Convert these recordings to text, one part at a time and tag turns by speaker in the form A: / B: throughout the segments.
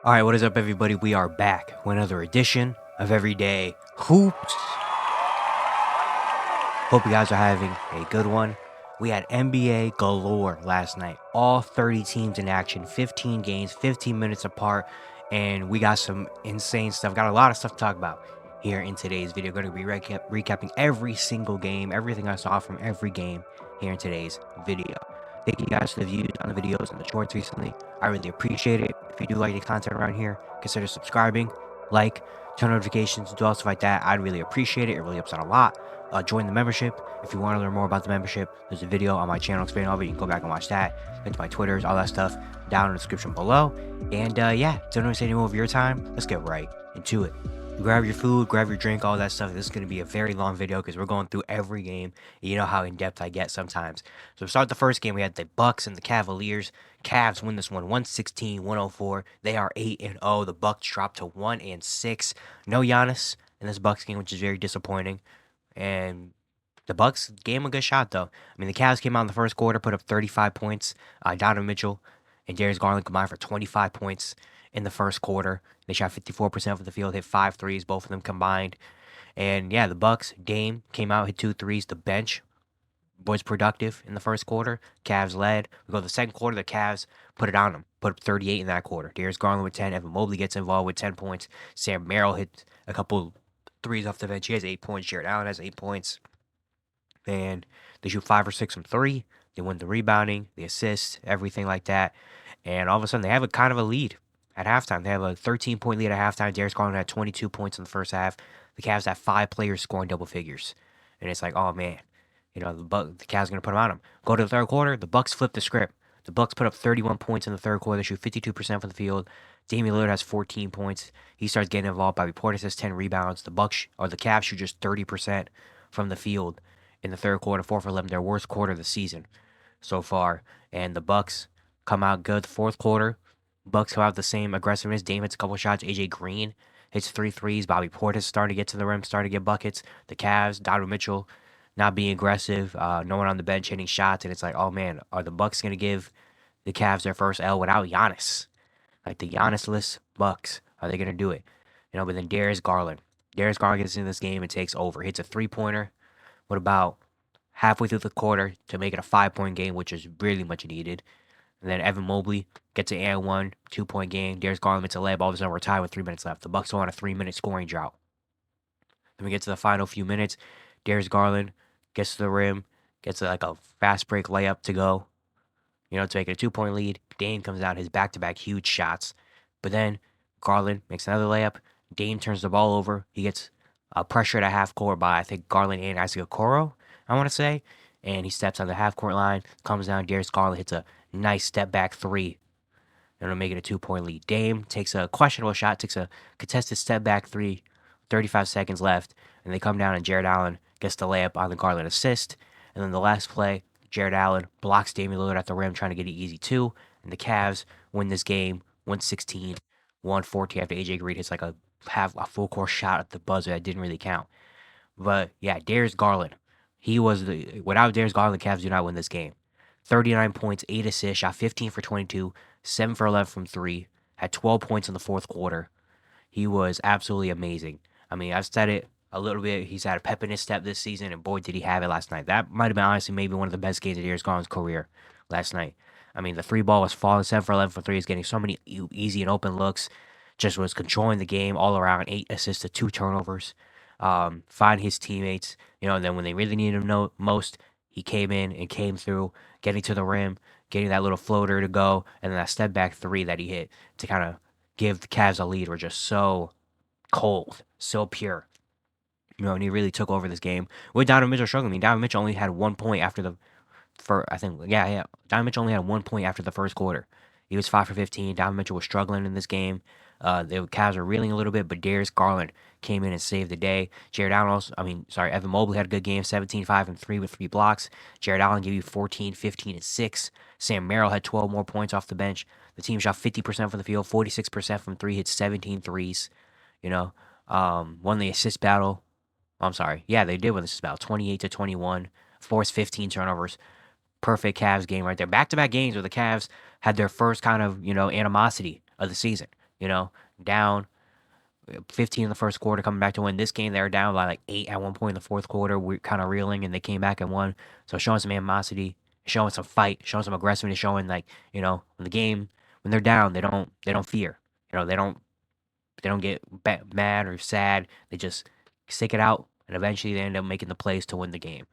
A: All right, what is up, everybody? We are back with another edition of Everyday Hoops. Hope you guys are having a good one. We had NBA galore last night. All 30 teams in action, 15 games, 15 minutes apart, and we got some insane stuff. Got a lot of stuff to talk about here in today's video. Going to be recapping every single game, everything I saw from every game here in today's video. Thank you guys for the views on the videos and the shorts recently. I really appreciate it. If you do like the content around here, consider subscribing, like, turn notifications, do all stuff like that. I'd really appreciate it. It really helps out a lot. Join the membership. If you want to learn more about the membership, there's a video on my channel explaining all of it. You can go back and watch that. Link to my Twitters, all that stuff down in the description below. And yeah, don't waste any more of your time. Let's get right into it. Grab your food, grab your drink, all that stuff. This is going to be a very long video because we're going through every game. You know how in-depth I get sometimes. So to start the first game, we had the Bucks and the Cavaliers. Cavs win this one 116-104. They are 8-0. The Bucks dropped to 1-6. No Giannis in this Bucks game, which is very disappointing. And the Bucks gave him a good shot, though. I mean, the Cavs came out in the first quarter, put up 35 points. Donovan Mitchell and Darius Garland combined for 25 points in the first quarter. They shot 54% from the field, hit 5 threes, both of them combined. And yeah, the Bucks, Dame came out, hit 2 threes. The bench was productive in the first quarter. Cavs led. We go to the second quarter, the Cavs put it on them, put up 38 in that quarter. Darius Garland with 10. Evan Mobley gets involved with 10 points. Sam Merrill hit a couple threes off the bench. He has 8 points. Jared Allen has 8 points. And they shoot 5 or 6 from 3. They win the rebounding, the assists, everything like that. And all of a sudden, they have a kind of a lead at halftime. They have a 13-point lead at halftime. Darius Garland had 22 points in the first half. The Cavs have 5 players scoring double figures. And it's like, oh, man. You know, the Cavs are going to put them on them. Go to the third quarter, the Bucks flip the script. The Bucks put up 31 points in the third quarter. They shoot 52% from the field. Damian Lillard has 14 points. He starts getting involved. Bobby Portis has 10 rebounds. The Cavs shoot just 30% from the field in the third quarter, 4 for 11, their worst quarter of the season so far. And the Bucks come out good. The fourth quarter, Bucks come out with the same aggressiveness. Dame hits a couple shots. AJ Green hits 3 threes. Bobby Portis starting to get to the rim, starting to get buckets. The Cavs, Donovan Mitchell not being aggressive, no one on the bench hitting shots, and it's like, oh man, are the Bucks gonna give the Cavs their first L without Giannis? Like the Giannis-less Bucks, are they gonna do it? You know, but then Darius Garland gets into this game and takes over, hits a 3-pointer with about halfway through the quarter to make it a 5-point game, which is really much needed. And then Evan Mobley gets an and 1, 2-point game. Darius Garland makes a layup. All of a sudden, we're tied with 3 minutes left. The Bucks are on a 3-minute scoring drought. Then we get to the final few minutes. Darius Garland gets to the rim, gets like a fast break layup to go, you know, to make it a 2-point lead. Dame comes out his back-to-back huge shots. But then Garland makes another layup. Dame turns the ball over. He gets pressured at half court by, I think, Garland and Isaac Okoro, I want to say. And he steps on the half-court line, comes down. Darius Garland hits a nice step-back 3. And it'll make it a 2-point lead. Dame takes a questionable shot, takes a contested step-back 3, 35 seconds left. And they come down, and Jared Allen gets the layup on the Garland assist. And then the last play, Jared Allen blocks Damian Lillard at the rim, trying to get it easy too. And the Cavs win this game 116-114 after AJ Green hits like a full court shot at the buzzer that didn't really count. But yeah, Darius Garland, without Darius Garland, the Cavs do not win this game. 39 points, 8 assists, shot 15 for 22, 7 for 11 from 3, had 12 points in the fourth quarter. He was absolutely amazing. I mean, I've said it a little bit. He's had a pep in his step this season, and boy, did he have it last night. That might have been honestly maybe one of the best games of Darius Garland's career last night. I mean, the 3 ball was falling, 7 for 11 for 3. He's getting so many easy and open looks. Just was controlling the game all around. 8 assists to 2 turnovers. Find his teammates, you know, and then when they really needed him most, he came in and came through, getting to the rim, getting that little floater to go, and then that step back 3 that he hit to kind of give the Cavs a lead were just so cold, so pure. You know, and he really took over this game with Donovan Mitchell struggling. I mean, Donovan Mitchell only had 1 point after the Donovan Mitchell only had 1 point after the first quarter. He was 5 for 15. Donovan Mitchell was struggling in this game. The Cavs were reeling a little bit, but Darius Garland came in and saved the day. Evan Mobley had a good game, 17, 5, and 3 with 3 blocks. Jared Allen gave you 14, 15, and 6. Sam Merrill had 12 more points off the bench. The team shot 50% from the field, 46% from 3, hit 17 threes. You know, won the assist battle. I'm sorry. Yeah, they did win the assist battle, 28-21, forced 15 turnovers. Perfect Cavs game right there. Back-to-back games where the Cavs had their first kind of, you know, animosity of the season. You know, down 15 in the first quarter, coming back to win this game. They were down by like 8 at one point in the fourth quarter. We're kind of reeling, and they came back and won. So showing some animosity, showing some fight, showing some aggressiveness, showing like when the game when they're down, they don't fear. They don't get mad or sad. They just stick it out, and eventually they end up making the plays to win the game.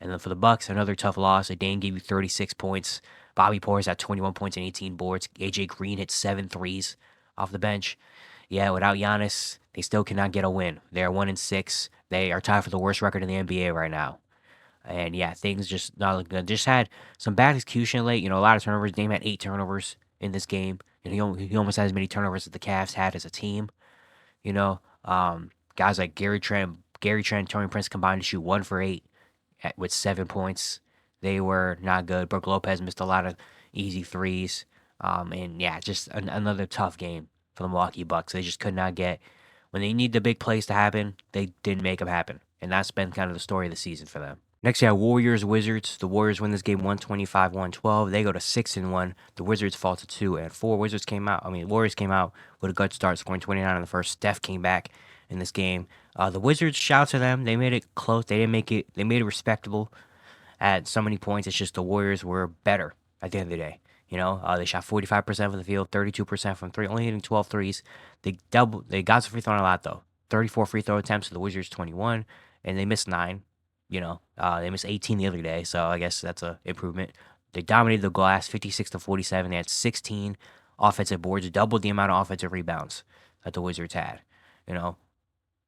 A: And then for the Bucks, another tough loss. Dame gave you 36 points. Bobby Portis had 21 points and 18 boards. AJ Green hit 7 threes off the bench. Yeah, without Giannis, they still cannot get a win. They are 1-6. They are tied for the worst record in the NBA right now. And yeah, things just not looking good. Just had some bad execution late. A lot of turnovers. Dame had 8 turnovers in this game, and he almost had as many turnovers as the Cavs had as a team. You know, guys like Gary Trent, Tony Prince combined to shoot 1 for 8 with 7 points. They were not good. Brook Lopez missed a lot of easy threes. And yeah, just another tough game for the Milwaukee Bucks. They just could not get when they need the big plays to happen. They didn't make them happen, and that's been kind of the story of the season for them. Next, you have Warriors Wizards. The Warriors win this game 125-112. They go to 6-1. The Wizards fall to 2-4. Warriors came out with a good start, scoring 29 in the first. Steph came back in this game. The Wizards, shout out to them. They made it close. They didn't make it. They made it respectable at so many points. It's just the Warriors were better at the end of the day. They shot 45% from the field, 32% from three, only hitting 12 threes. They got some free throw a lot though. 34 free throw attempts to the Wizards 21, and they missed 9. They missed 18 the other day, so I guess that's a improvement. They dominated the glass 56-47. They had 16 offensive boards, doubled the amount of offensive rebounds that the Wizards had. You know,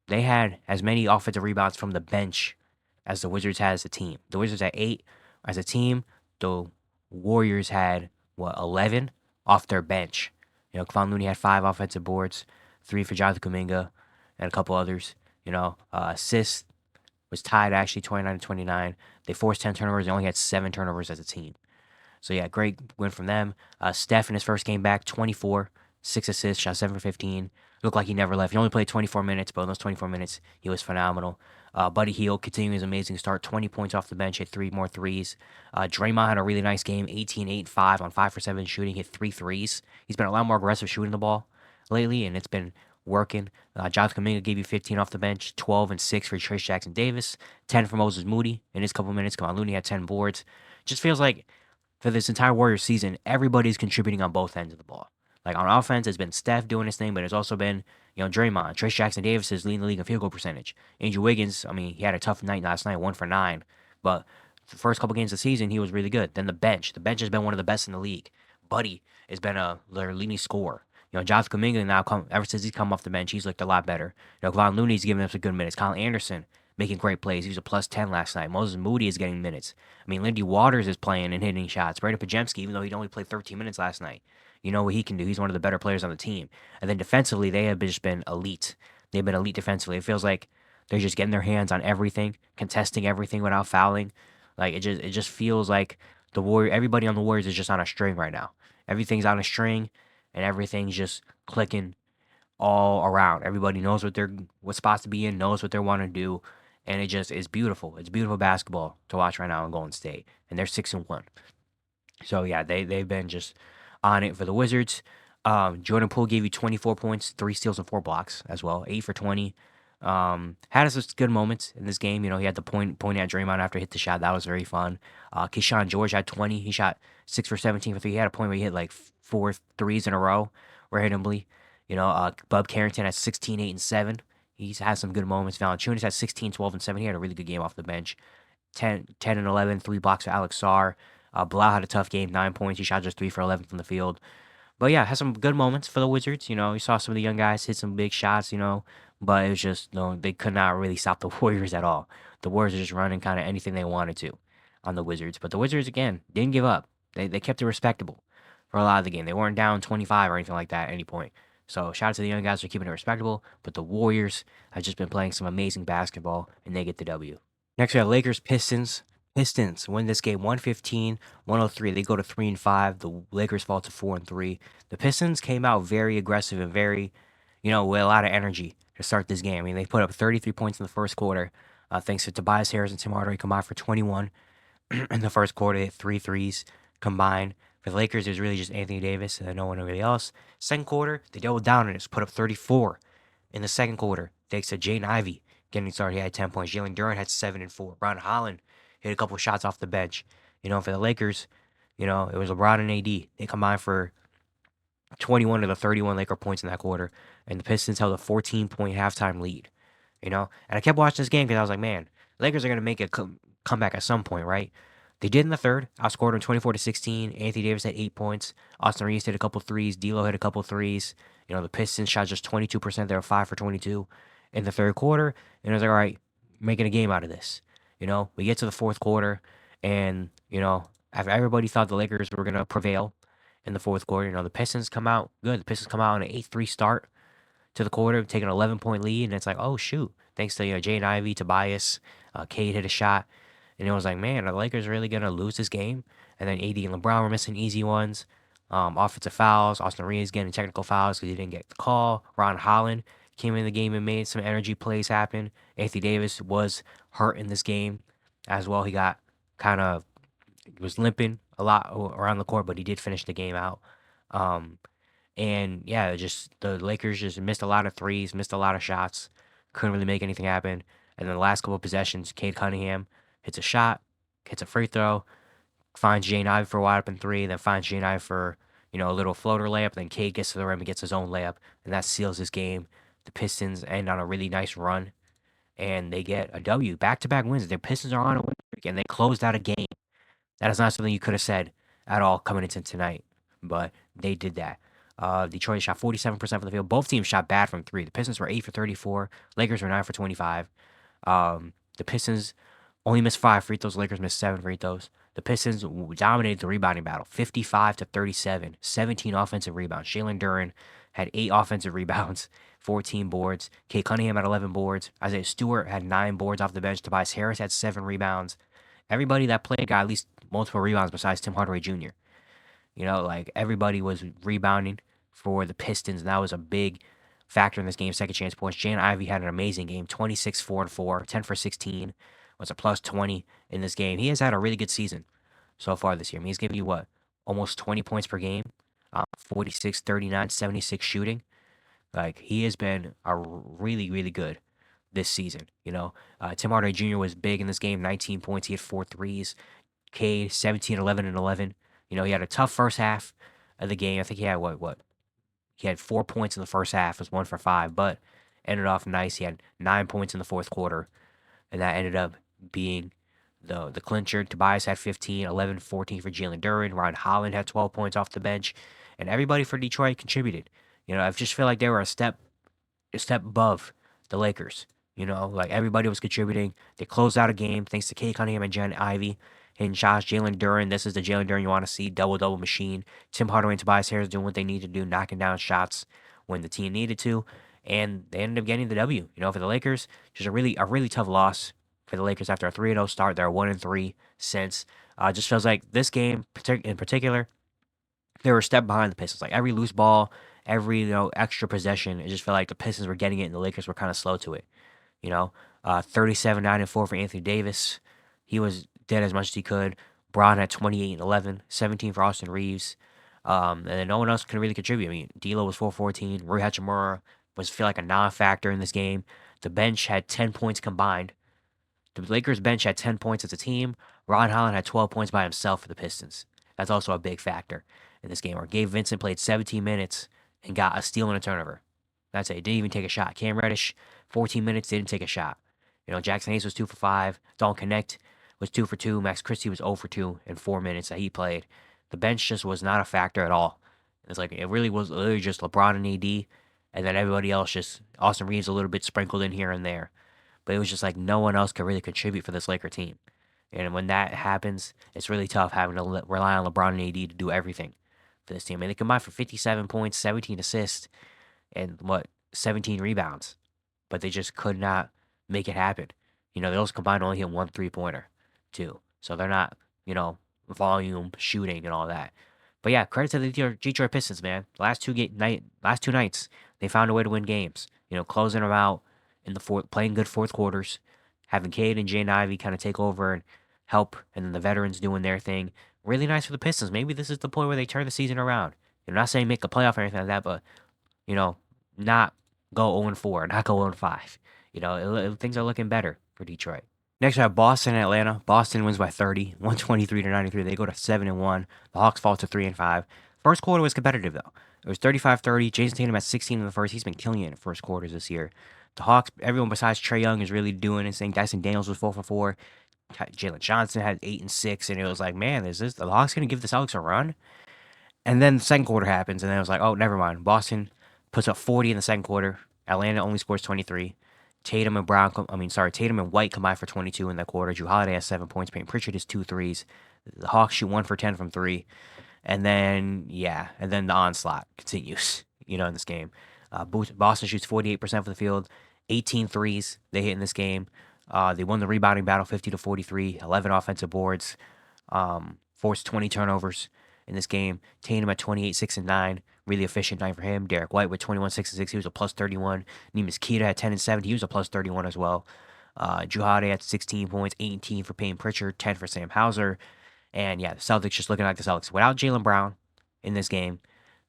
A: they had as many offensive rebounds from the bench as the Wizards had as a team. The Wizards had 8 as a team. The Warriors had 11 off their bench. Kevon Looney had 5 offensive boards, 3 for Jonathan Kuminga, and a couple others. Assists was tied actually 29-29. They forced 10 turnovers. They only had 7 turnovers as a team. So yeah, great win from them. Steph in his first game back, 24, 6 assists, shot 7 for 15. Looked like he never left. He only played 24 minutes, but in those 24 minutes, he was phenomenal. Buddy Hield continuing his amazing start, 20 points off the bench, hit 3 more threes. Draymond had a really nice game, 18, 8, 5 on 5 for 7 shooting, hit 3 threes. He's been a lot more aggressive shooting the ball lately, and it's been working. Jonathan Kuminga gave you 15 off the bench, 12 and 6 for Trayce Jackson-Davis, 10 for Moses Moody in his couple minutes. Kevon Looney had 10 boards. Just feels like for this entire Warriors season, everybody's contributing on both ends of the ball. Like on offense, it's been Steph doing his thing, but it's also been Draymond. Trayce Jackson-Davis is leading the league in field goal percentage. Andrew Wiggins, he had a tough night last night, 1 for 9, but the first couple games of the season, he was really good. Then the bench has been one of the best in the league. Buddy has been their leading scorer. Jonathan Kuminga now ever since he's come off the bench, he's looked a lot better. Kevon Looney's giving up some good minutes. Kyle Anderson making great plays. He was a plus 10 last night. Moses Moody is getting minutes. Lindy Waters is playing and hitting shots. Brandon Podziemski, even though he only played 13 minutes last night, you know what he can do. He's one of the better players on the team. And then defensively, they have just been elite. They've been elite defensively. It feels like they're just getting their hands on everything, contesting everything without fouling. Like it just feels like everybody on the Warriors is just on a string right now. Everything's on a string, and everything's just clicking all around. Everybody knows what spots to be in, knows what they want to do, and it just is beautiful. It's beautiful basketball to watch right now in Golden State, and they're 6-1. So yeah, they've been just on it for the Wizards. Jordan Poole gave you 24 points, 3 steals and 4 blocks as well, 8 for 20. Had some good moments in this game. He had the point at Draymond after he hit the shot. That was very fun. Keyshawn George had 20. He shot 6 for 17 for 3. He had a point where he hit like 4 threes in a row randomly. Bub Carrington had 16, 8, and 7. He's had some good moments. Valanciunas had 16, 12, and 7. He had a really good game off the bench. 10 and 11, 3 blocks for Alex Sarr. Bilal had a tough game, 9 points. He shot just 3 for 11 from the field. But yeah, had some good moments for the Wizards. You saw some of the young guys hit some big shots, but it was just, they could not really stop the Warriors at all. The Warriors are just running kind of anything they wanted to on the Wizards. But the Wizards, again, didn't give up. They kept it respectable for a lot of the game. They weren't down 25 or anything like that at any point. So shout out to the young guys for keeping it respectable. But the Warriors have just been playing some amazing basketball, and they get the W. Next, we have Lakers Pistons. Pistons win this game 115-103. They go to 3-5. The Lakers fall to 4-3. The Pistons came out very aggressive and very, with a lot of energy to start this game. They put up 33 points in the first quarter, thanks to Tobias Harris and Tim Hardaway combined for 21 in the first quarter. They hit 3 threes combined For the Lakers, it was really just Anthony Davis and no one really else. Second quarter, they doubled down on us, put up 34 in the second quarter, thanks to Jaden Ivey getting started. He had 10 points. Jalen Duren had 7 and 4. Ron Holland hit a couple shots off the bench. For the Lakers, it was LeBron and AD. They combined for 21 of the 31 Laker points in that quarter, and the Pistons held a 14-point halftime lead. And I kept watching this game because I was like, man, Lakers are gonna make a comeback at some point, right? They did in the third. Outscored them 24-16. Anthony Davis had 8 points. Austin Reeves hit a couple threes. D'Lo hit a couple threes. The Pistons shot just 22%. They were 5 for 22 in the third quarter, and I was like, all right, making a game out of this. We get to the fourth quarter, and after everybody thought the Lakers were gonna prevail in the fourth quarter, the Pistons come out good. The Pistons come out on an 8-3 start to the quarter, taking an 11-point lead, and it's like, oh shoot, thanks to Jaden Ivey, Tobias, Cade hit a shot, and it was like, man, are the Lakers really gonna lose this game? And then AD and LeBron were missing easy ones, offensive fouls. Austin Reeves getting technical fouls because he didn't get the call. Ron Holland came in the game and made some energy plays happen. Anthony Davis was hurt in this game as well. He got kind of was limping a lot around the court, but he did finish the game out. And yeah, just the Lakers just missed a lot of threes, missed a lot of shots, couldn't really make anything happen. And then the last couple of possessions, Cade Cunningham hits a shot, hits a free throw, finds Jaden Ivey for a wide open three, then finds Jaden Ivey for a little floater layup. Then Cade gets to the rim and gets his own layup, and that seals his game. The Pistons end on a really nice run, and they get a W, back-to-back wins. Their Pistons are on a win streak, and they closed out a game. That is not something you could have said at all coming into tonight, but they did that. Detroit shot 47% from the field. Both teams shot bad from three. The Pistons were 8 for 34. Lakers were 9 for 25. The Pistons only missed 5 free throws. Lakers missed 7 free throws. The Pistons dominated the rebounding battle, 55-37, 17 offensive rebounds. Jalen Duren had 8 offensive rebounds, 14 boards. Cade Cunningham had 11 boards. Isaiah Stewart had 9 boards off the bench. Tobias Harris had 7 rebounds. Everybody that played got at least multiple rebounds besides Tim Hardaway Jr. Everybody was rebounding for the Pistons, and that was a big factor in this game. Second chance points. Jaden Ivey had an amazing game, 26, 4 and 4, 10 for 16, was a plus 20 in this game. He has had a really good season so far this year. He's giving you almost 20 points per game, 46, 39, 76 shooting. He has been a really, really good this season. Tim Hardaway Jr. was big in this game, 19 points. He had 4 threes. Cade, 17, 11, and 11. He had a tough first half of the game. I think he had what? He had 4 points in the first half, was 1 for 5, but ended off nice. He had 9 points in the fourth quarter, and that ended up being the clincher. Tobias had 15, 11, 14 for Jalen Duren. Ron Holland had 12 points off the bench, and everybody for Detroit contributed. I just feel like they were a step above the Lakers. Everybody was contributing. They closed out a game thanks to Cade Cunningham and Jaden Ivey hitting shots. Jalen Duren, this is the Jalen Duren you want to see, double machine. Tim Hardaway and Tobias Harris doing what they need to do, knocking down shots when the team needed to, and they ended up getting the W. For the Lakers, just a really tough loss for the Lakers after a 3-0 start. They're 1-3 since. Just feels like this game in particular, they were a step behind the Pistons. Every loose ball, every extra possession, it just felt like the Pistons were getting it, and the Lakers were kind of slow to it. 37, 9 and 4 for Anthony Davis. He did as much as he could. Braun had 28 and 11, 17 for Austin Reeves. And then no one else can really contribute. D'Lo was 4-14. Rui Hachimura feel like a non-factor in this game. The bench had 10 points combined. The Lakers bench had 10 points as a team. Ron Holland had 12 points by himself for the Pistons. That's also a big factor in this game. Where Gabe Vincent played 17 minutes and got a steal and a turnover. That's it. Didn't even take a shot. Cam Reddish, 14 minutes, didn't take a shot. Jackson Hayes was 2 for 5. Dalton Connect was 2 for 2. Max Christie was 0 for 2 in 4 minutes that he played. The bench just was not a factor at all. It really was literally just LeBron and AD, and then everybody else, just Austin Reeves a little bit sprinkled in here and there. But it was just no one else could really contribute for this Laker team. And when that happens, it's really tough having to rely on LeBron and AD to do everything for this team. They combined for 57 points, 17 assists, and 17 rebounds. But they just could not make it happen. They also combined only hit 1 3-pointer, too. So they're not, volume shooting and all that. But yeah, credit to the Detroit Pistons, man. Last two nights, they found a way to win games. Closing them out in the fourth, playing good fourth quarters, having Cade and Jaden Ivey kind of take over and help, and then the veterans doing their thing. really nice for the Pistons. Maybe this is the point where they turn the season around. I'm not saying make a playoff or anything like that, but you know, not go 0-4, not go 0-5. Things are looking better for Detroit. Next, we have Boston and Atlanta. Boston wins by 30, 123-93. They go to 7-1. The Hawks fall to 3-5. First quarter was competitive though. It was 35-30. Jason Tatum at 16 in the first. He's been killing it in the first quarters this year. The Hawks, everyone besides Trae Young is really doing his thing. Dyson Daniels was 4 for 4. Jalen Johnson had 8 and 6, and it was like, man, is this the Hawks gonna give the Celtics a run? And then the second quarter happens, and then it was like, oh, never mind. Boston puts up 40 in the second quarter. Atlanta only scores 23. Tatum and White combine for 22 in that quarter. Jrue Holiday has 7 points. Payton Pritchard has 2 threes. The Hawks shoot 1 for 10 from 3. And then the onslaught continues, in this game. Boston shoots 48% from the field, 18 threes they hit in this game. They won the rebounding battle 50-43, 11 offensive boards, forced 20 turnovers in this game. Tatum at 28, 6 and 9, really efficient night for him. Derek White with 21, 6 and 6, he was a plus 31. Neemias Queta at 10 and 7, he was a plus 31 as well. Jrue Holiday at 16 points, 18 for Payton Pritchard, 10 for Sam Hauser. And yeah, the Celtics just looking like the Celtics. Without Jaylen Brown in this game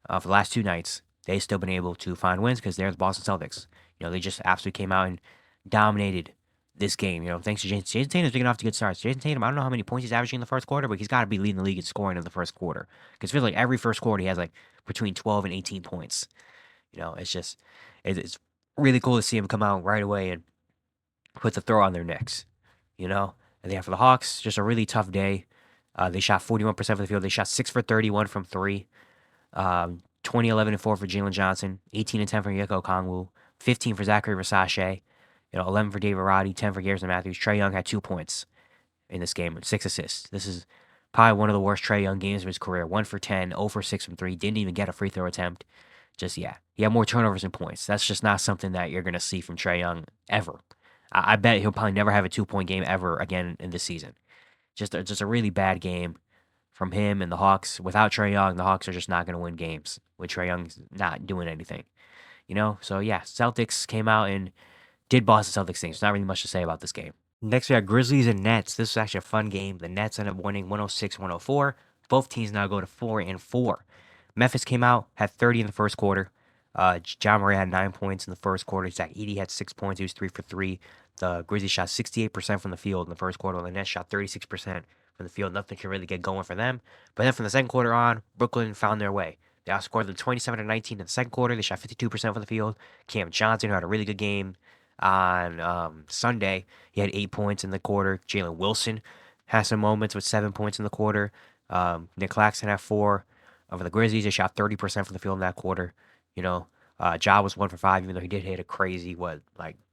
A: for the last 2 nights, they've still been able to find wins because they're the Boston Celtics. They just absolutely came out and dominated this game. Thanks to Jason Tatum's big enough to get starts. Jason Tatum, I don't know how many points he's averaging in the first quarter, but he's got to be leading the league in scoring in the first quarter. Because it feels like every first quarter he has like between 12 and 18 points. It's really cool to see him come out right away and put the throw on their necks. And then for the Hawks, just a really tough day. They shot 41% from the field. They shot 6 for 31 from 3. 20, 11, and 4 for Jalen Johnson. 18 and 10 for Yeko Kongwu. 15 for Zachary Versace. 11 for David Roddy. 10 for Garrison Matthews. Trae Young had 2 points in this game and 6 assists. This is probably one of the worst Trae Young games of his career. 1 for 10, 0 for 6 from 3. Didn't even get a free throw attempt. He had more turnovers than points. That's just not something that you're going to see from Trae Young ever. I bet he'll probably never have a 2-point game ever again in this season. Just a really bad game from him and the Hawks. Without Trae Young, the Hawks are just not going to win games with Trae Young's not doing anything. So yeah, Celtics came out and did Boston Celtics things. Not really much to say about this game. Next, we got Grizzlies and Nets. This was actually a fun game. The Nets ended up winning 106-104. Both teams now go to 4-4. Memphis came out, had 30 in the first quarter. Ja Morant had 9 points in the first quarter. Zach Edey had 6 points. He was 3 for 3. The Grizzlies shot 68% from the field in the first quarter. The Nets shot 36% from the field. Nothing could really get going for them. But then from the second quarter on, Brooklyn found their way. They outscored them 27-19 in the second quarter. They shot 52% from the field. Cam Johnson, who had a really good game on Sunday, he had 8 points in the quarter. Jalen Wilson had some moments with 7 points in the quarter. Nick Claxton had 4. For the Grizzlies, they shot 30% from the field in that quarter. Ja was 1 for 5, even though he did hit a crazy,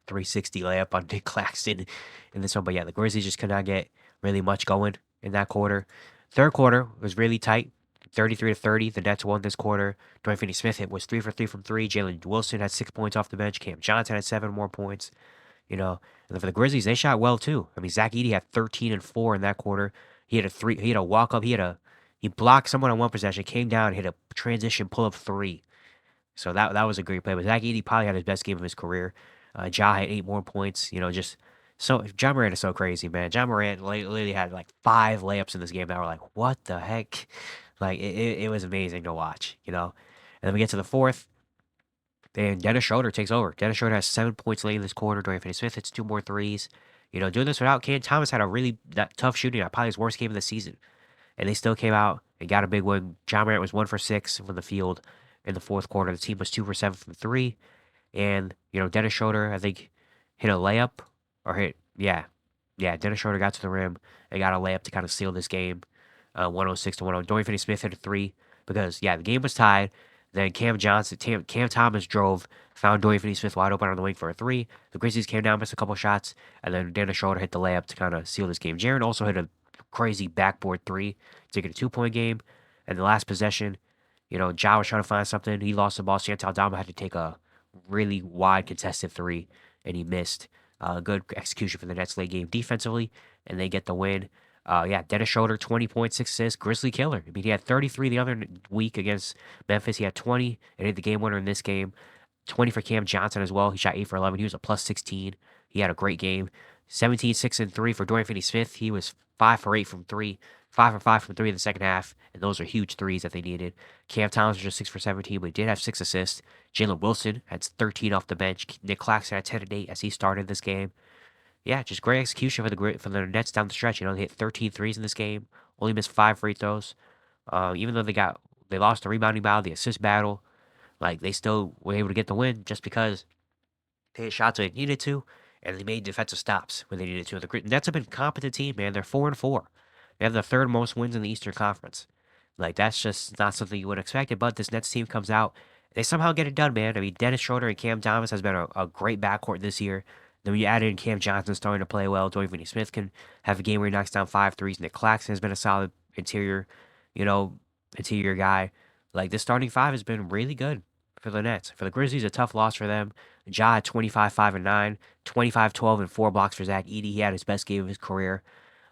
A: 360 layup on Nick Claxton in this one. But yeah, the Grizzlies just could not get really much going in that quarter. Third quarter was really tight, 33-30. The Nets won this quarter. Dorian Finney-Smith was 3 for 3 from 3. Jalen Wilson had 6 points off the bench. Cam Johnson had 7 more points. And then for the Grizzlies, they shot well too. Zach Edey had 13 and 4 in that quarter. He had a walk up. He blocked someone on one possession, came down, hit a transition pull up 3. So that was a great play. But Zach Edey probably had his best game of his career. Ja had 8 more points. Ja Morant is so crazy, man. Ja Morant literally had 5 layups in this game that were like, what the heck? It was amazing to watch, And then we get to the fourth, and Dennis Schroeder takes over. Dennis Schroeder has 7 points late in this quarter. Dorian Finney-Smith hits 2 more threes. Doing this without Cam Thomas had a really tough shooting night, probably his worst game of the season. And they still came out and got a big win. Ja Morant was 1 for 6 from the field in the fourth quarter. The team was 2 for 7 from 3. And, Dennis Schroeder, I think, hit a layup Dennis Schroeder got to the rim and got a layup to kind of seal this game, 106-100. Dorian Finney-Smith hit a 3 because, the game was tied. Then Cam Thomas drove, found Dorian Finney-Smith wide open on the wing for a 3. The Grizzlies came down, missed a couple shots, and then Dennis Schroeder hit the layup to kind of seal this game. Jaren also hit a crazy backboard 3 to get a 2-point game. And the last possession, Ja was trying to find something. He lost the ball. Chantel Dama had to take a really wide contested 3, and he missed. Good execution for the Nets late game defensively, and they get the win. Dennis Schroeder, 20 points, 6 assists, Grizzly killer. He had 33 the other week against Memphis. He had 20 and hit the game winner in this game. 20 for Cam Johnson as well. He shot 8 for 11. He was a plus 16. He had a great game. 17, 6, and 3 for Dorian Finney-Smith. He was 5 for 8 from three, 5 for 5 from three in the second half, and those are huge threes that they needed. Cam Thomas was just 6 for 17, but he did have 6 assists. Jalen Wilson had 13 off the bench. Nick Claxton had 10 and 8 as he started this game. Yeah, just great execution for the Nets down the stretch. They hit 13 threes in this game, only missed 5 free throws. Even though they lost the rebounding battle, the assist battle, like they still were able to get the win just because they hit shots when they needed to, and they made defensive stops when they needed to. The Nets have been a competent team, man. They're 4-4. They have the third most wins in the Eastern Conference. Like that's just not something you would expect. But this Nets team comes out, they somehow get it done, man. I mean, Dennis Schroeder and Cam Thomas has been a great backcourt this year. Then we added in Cam Johnson starting to play well. Dorian Finney-Smith can have a game where he knocks down 5 threes. Nick Claxton has been a solid interior, you know, interior guy. Like this starting five has been really good for the Nets. For the Grizzlies, a tough loss for them. Ja had 25, 5, and 9, 25, 12, and 4 blocks for Zach Edey. He had his best game of his career.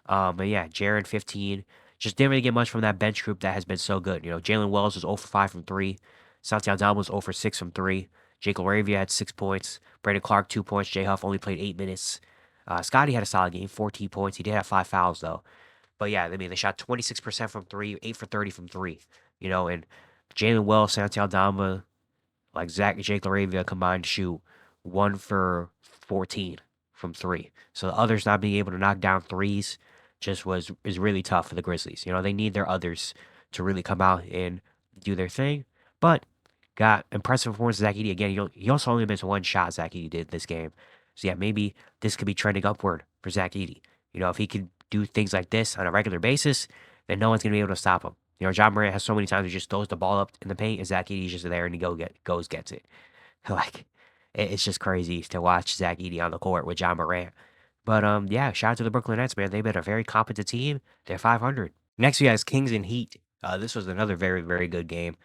A: But yeah, Jaren 15. Just didn't really get much from that bench group that has been so good. Jalen Wells was 0 for 5 from 3. Santi Aldama was 0 for 6 from 3. Jake LaRavia had 6 points. Brandon Clark, 2 points. Jay Huff only played 8 minutes. Scotty had a solid game, 14 points. He did have 5 fouls, though. But yeah, I mean, they shot 26% from 3, 8 for 30 from 3. And Jalen Wells, Santi Aldama, like Jake LaRavia combined to shoot 1 for 14 from 3. So the others not being able to knock down threes is really tough for the Grizzlies. They need their others to really come out and do their thing. But got impressive performance. Zach Edey again. He also only missed 1 shot. Zach Edey did this game. So yeah, maybe this could be trending upward for Zach Edey. If he could do things like this on a regular basis, then no one's gonna be able to stop him. Ja Morant has so many times he just throws the ball up in the paint, and Zach Edey's just there and he gets it. Like it's just crazy to watch Zach Edey on the court with Ja Morant. But yeah, shout out to the Brooklyn Nets, man. They've been a very competent team. They're 500. Next, we have Kings and Heat. This was another very, very good game.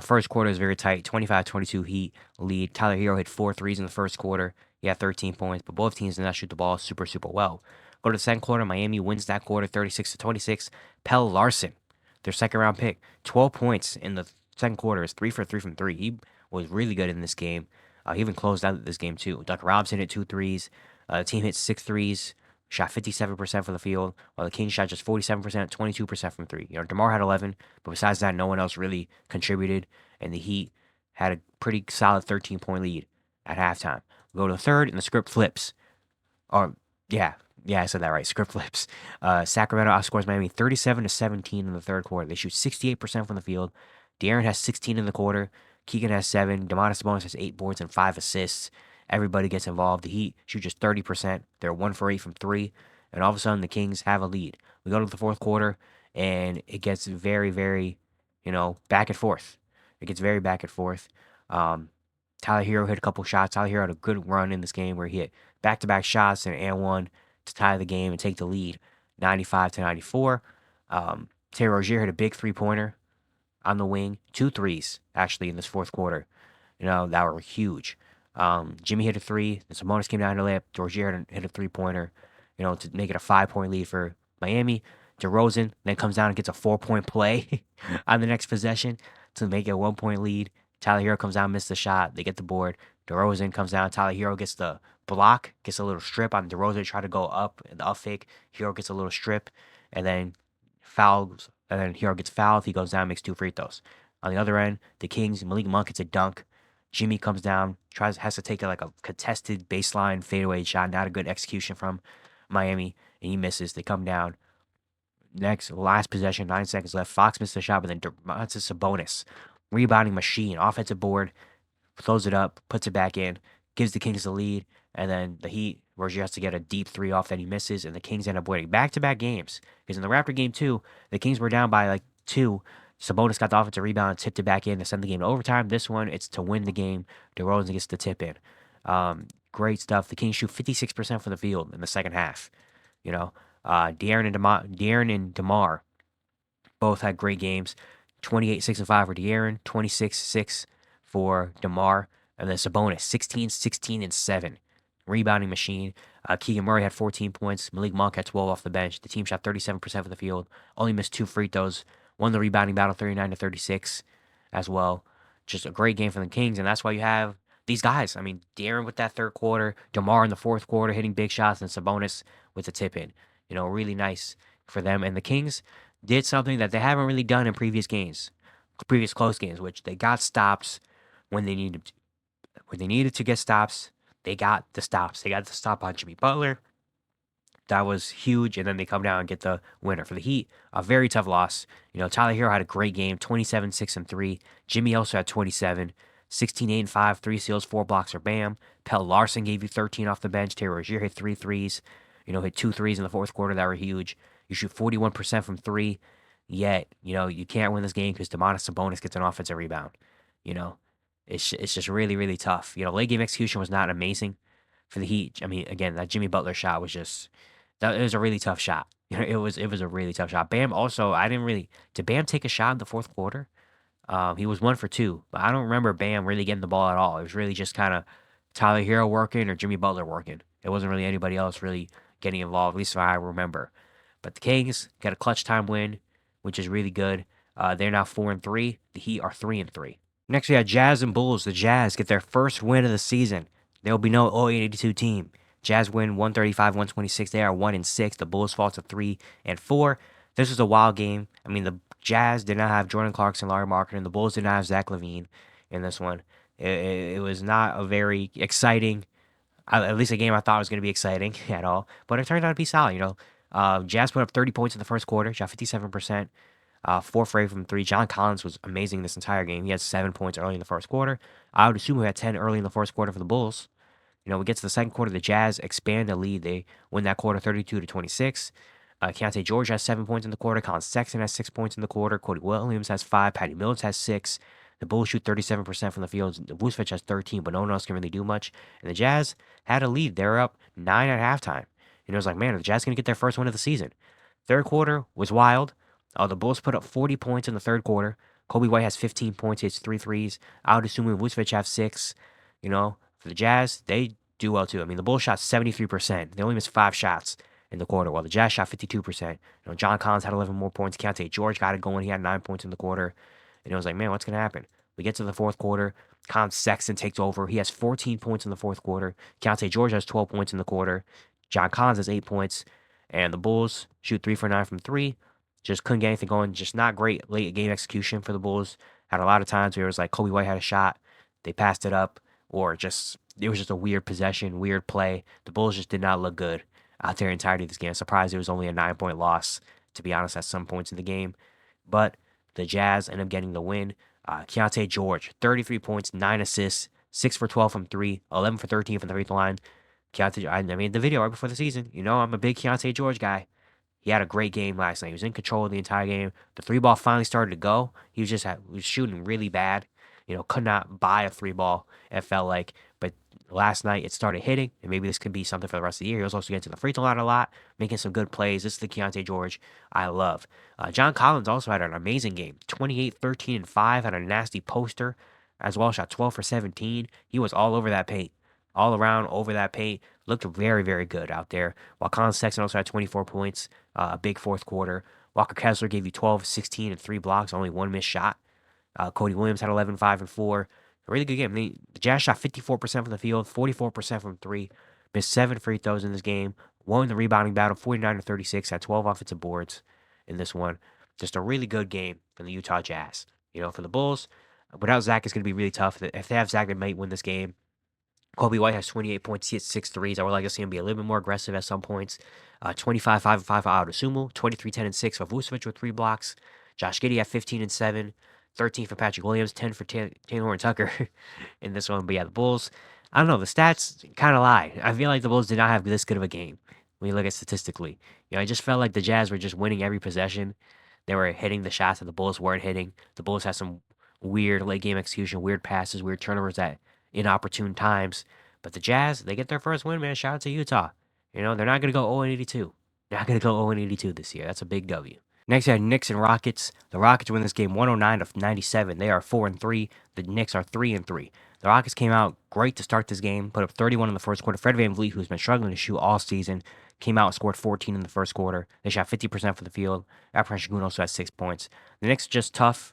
A: First quarter was very tight, 25-22 Heat lead. Tyler Hero hit 4 threes in the first quarter. He had 13 points, but both teams did not shoot the ball super, super well. Go to the second quarter, Miami wins that quarter 36-26. Pelle Larsson, their second round pick, 12 points in the second quarter, is 3 for 3 from 3. He was really good in this game. He even closed out this game too. Duncan Robinson hit 2 threes. The team hit 6 threes, shot 57% from the field, while the Kings shot just 47%, 22% from 3. DeMar had 11, but besides that, no one else really contributed, and the Heat had a pretty solid 13-point lead at halftime. We go to the third, and the script flips. Yeah, I said that right. Script flips. Sacramento outscores Miami 37-17 in the third quarter. They shoot 68% from the field. De'Aaron has 16 in the quarter. Keegan has 7. Domantas Sabonis has 8 boards and 5 assists. Everybody gets involved. The Heat shoot just 30%. They're 1 for 8 from 3. And all of a sudden, the Kings have a lead. We go to the fourth quarter, and it gets very, very, back and forth. It gets very back and forth. Tyler Hero hit a couple shots. Tyler Hero had a good run in this game where he hit back-to-back shots and one to tie the game and take the lead, 95-94. Terry Rozier hit a big three-pointer on the wing. 2 threes, actually, in this fourth quarter, that were huge. Jimmy hit a 3. The Sabonis came down to layup. Rozier hit a 3-pointer, to make it a 5-point lead for Miami. DeRozan then comes down and gets a 4-point play on the next possession to make it a 1-point lead. Tyler Hero comes down, missed the shot. They get the board. DeRozan comes down. Tyler Hero gets the block, gets a little strip on DeRozan, try to go up in the up fake. Hero gets a little strip, and then fouls. And then Hero gets fouled. He goes down, makes 2 free throws. On the other end, the Kings, Malik Monk gets a dunk. Jimmy comes down, has to take a contested baseline fadeaway shot. Not a good execution from Miami, and he misses. They come down. Last possession, 9 seconds left. Fox missed the shot, but then Domantas Sabonis, rebounding machine, offensive board, throws it up, puts it back in, gives the Kings the lead, and then the Heat, Rozier has to get a deep 3 off that he misses, and the Kings end up winning back-to-back games. Because in the Raptor game 2, the Kings were down by 2. Sabonis got the offensive rebound and tipped it back in to send the game to overtime. This one, it's to win the game. DeRozan gets the tip in. Great stuff. The Kings shoot 56% from the field in the second half. De'Aaron and DeMar both had great games. 28, 6, and 5 for De'Aaron, 26, 6 for DeMar, and then Sabonis, 16, 16, and 7. Rebounding machine. Keegan Murray had 14 points. Malik Monk had 12 off the bench. The team shot 37% from the field. Only missed 2 free throws. Won the rebounding battle 39-36 as well. Just a great game for the Kings, and that's why you have these guys. I mean, De'Aaron with that third quarter, DeMar in the fourth quarter hitting big shots, and Sabonis with the tip in. Really nice for them. And the Kings did something that they haven't really done in previous close games, which they got stops when they needed to. When they needed to get stops, they got the stops. They got the stop on Jimmy Butler. That was huge. And then they come down and get the winner. For the Heat, a very tough loss. Tyler Hero had a great game, 27, 6, and 3. Jimmy also had 27, 16, 8, and 5, 3 steals, 4 blocks for Bam. Pelle Larsson gave you 13 off the bench. Terry Rozier hit 3 threes. Hit 2 threes in the fourth quarter that were huge. You shoot 41% from 3. Yet, you can't win this game because Domantas Sabonis gets an offensive rebound. You know, it's just really, really tough. Late game execution was not amazing for the Heat. I mean, again, that Jimmy Butler shot was just it was a really tough shot. It was a really tough shot. Bam also, did Bam take a shot in the fourth quarter? He was 1 for 2, but I don't remember Bam really getting the ball at all. It was really just kind of Tyler Hero working or Jimmy Butler working. It wasn't really anybody else really getting involved, at least if I remember. But the Kings got a clutch time win, which is really good. They're now 4-3. The Heat are 3-3. Next, we have Jazz and Bulls. The Jazz get their first win of the season. There will be no 0-82 team. Jazz win 135-126. They are 1-6. The Bulls fall to 3-4. This was a wild game. I mean, the Jazz did not have Jordan Clarkson, Larry Marketing. The Bulls did not have Zach LaVine in this one. It was not a very exciting, at least a game I thought was going to be exciting at all. But it turned out to be solid. Jazz put up 30 points in the first quarter, shot 57%. 4 for 8 from 3. John Collins was amazing this entire game. He had 7 points early in the first quarter. I would assume he had 10 early in the first quarter for the Bulls. We get to the second quarter, the Jazz expand the lead. They win that quarter 32-26. Keontae George has 7 points in the quarter. Colin Sexton has 6 points in the quarter. Cody Williams has 5. Patty Mills has 6. The Bulls shoot 37% from the field. Vucevic has 13, but no one else can really do much. And the Jazz had a lead. They were up 9 at halftime. And it was like, man, are the Jazz going to get their first win of the season? Third quarter was wild. The Bulls put up 40 points in the third quarter. Kobe White has 15 points. He hits 3 threes. I would assume Vucevic have 6. For the Jazz, they do well too. I mean, the Bulls shot 73%. They only missed 5 shots in the quarter, while the Jazz shot 52%. John Collins had 11 more points. Keontae George got it going. He had 9 points in the quarter. And it was like, man, what's going to happen? We get to the fourth quarter. Colin Sexton takes over. He has 14 points in the fourth quarter. Keontae George has 12 points in the quarter. John Collins has 8 points. And the Bulls shoot 3 for 9 from 3. Just couldn't get anything going. Just not great late game execution for the Bulls. Had a lot of times where it was like Kobe White had a shot, they passed it up, or it was just a weird possession, weird play. The Bulls just did not look good out there entirety of this game. I'm surprised it was only a 9-point loss, to be honest, at some points in the game. But the Jazz end up getting the win. Keontae George, 33 points, 9 assists, 6 for 12 from 3, 11 for 13 from the free throw line. I made the video right before the season. I'm a big Keontae George guy. He had a great game last night. He was in control of the entire game. The 3-ball finally started to go. He was shooting really bad. Could not buy a 3-ball, it felt like. But last night it started hitting, and maybe this could be something for the rest of the year. He was also getting to the free throw line a lot, making some good plays. This is the Keontae George I love. John Collins also had an amazing game. 28, 13, and 5. Had a nasty poster as well. Shot 12 for 17. He was all over that paint. All around over that paint. Looked very, very good out there. While Colin Sexton also had 24 points. A big fourth quarter. Walker Kessler gave you 12, 16, and 3 blocks. Only 1 missed shot. Cody Williams had 11, 5, and 4. A really good game. The Jazz shot 54% from the field, 44% from 3. Missed 7 free throws in this game. Won the rebounding battle, 49-36. Had 12 offensive boards in this one. Just a really good game for the Utah Jazz. For the Bulls, without Zach, it's going to be really tough. If they have Zach, they might win this game. Kobe White has 28 points. He hits 6 threes. I would like to see him be a little bit more aggressive at some points. 25, 5, and 5 for Adosumu. 23, 10, and 6 for Vucevic with 3 blocks. Josh Giddey had 15 and 7. 13 for Patrick Williams. 10 for Taylor and Tucker in this one. But yeah, the Bulls, I don't know. The stats kind of lie. I feel like the Bulls did not have this good of a game when you look at statistically. I just felt like the Jazz were just winning every possession. They were hitting the shots that the Bulls weren't hitting. The Bulls had some weird late game execution, weird passes, weird turnovers at inopportune times. But the Jazz, they get their first win, man. Shout out to Utah. They're not going to go 0-82. They're not going to go 0-82 this year. That's a big W. Next, we have Knicks and Rockets. The Rockets win this game 109-97. They are 4-3. The Knicks are 3-3. The Rockets came out great to start this game, put up 31 in the first quarter. Fred VanVleet, who's been struggling to shoot all season, came out and scored 14 in the first quarter. They shot 50% from the field. Alperen Sengun also had 6 points. The Knicks just tough.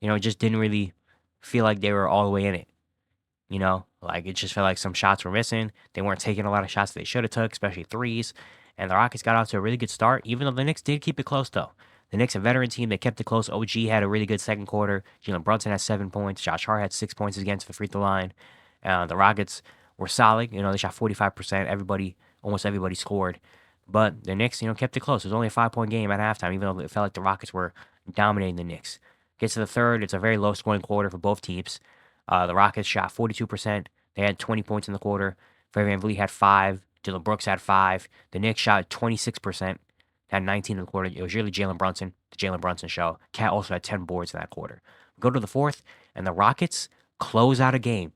A: Just didn't really feel like they were all the way in it. It just felt like some shots were missing. They weren't taking a lot of shots that they should have took, especially threes. And the Rockets got off to a really good start, even though the Knicks did keep it close, though. The Knicks, a veteran team, they kept it close. OG had a really good second quarter. Jalen Brunson had 7 points. Josh Hart had 6 points against the free throw line. The Rockets were solid. They shot 45%. Almost everybody scored. But the Knicks, kept it close. It was only a 5-point game at halftime, even though it felt like the Rockets were dominating the Knicks. Gets to the third, it's a very low-scoring quarter for both teams. The Rockets shot 42%. They had 20 points in the quarter. Fred VanVleet had 5. Dylan Brooks had 5. The Knicks shot 26%, had 19 in the quarter. It was really Jalen Brunson, the Jalen Brunson show. Cat also had 10 boards in that quarter. Go to the fourth, and the Rockets close out a game.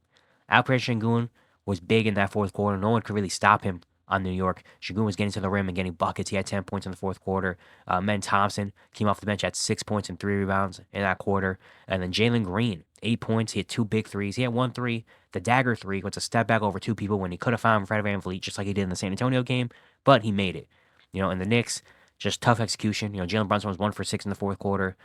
A: Alperen Sengun was big in that fourth quarter. No one could really stop him on New York. Sengun was getting to the rim and getting buckets. He had 10 points in the fourth quarter. Men Thompson came off the bench, had 6 points and 3 rebounds in that quarter. And then Jalen Green, 8 points. He had 2 big threes. He had 1 3, the dagger 3, was a step back over 2 people when he could have found Fred VanVleet, just like he did in the San Antonio game, but he made it. And the Knicks, just tough execution. Jalen Brunson was 1 for 6 in the fourth quarter.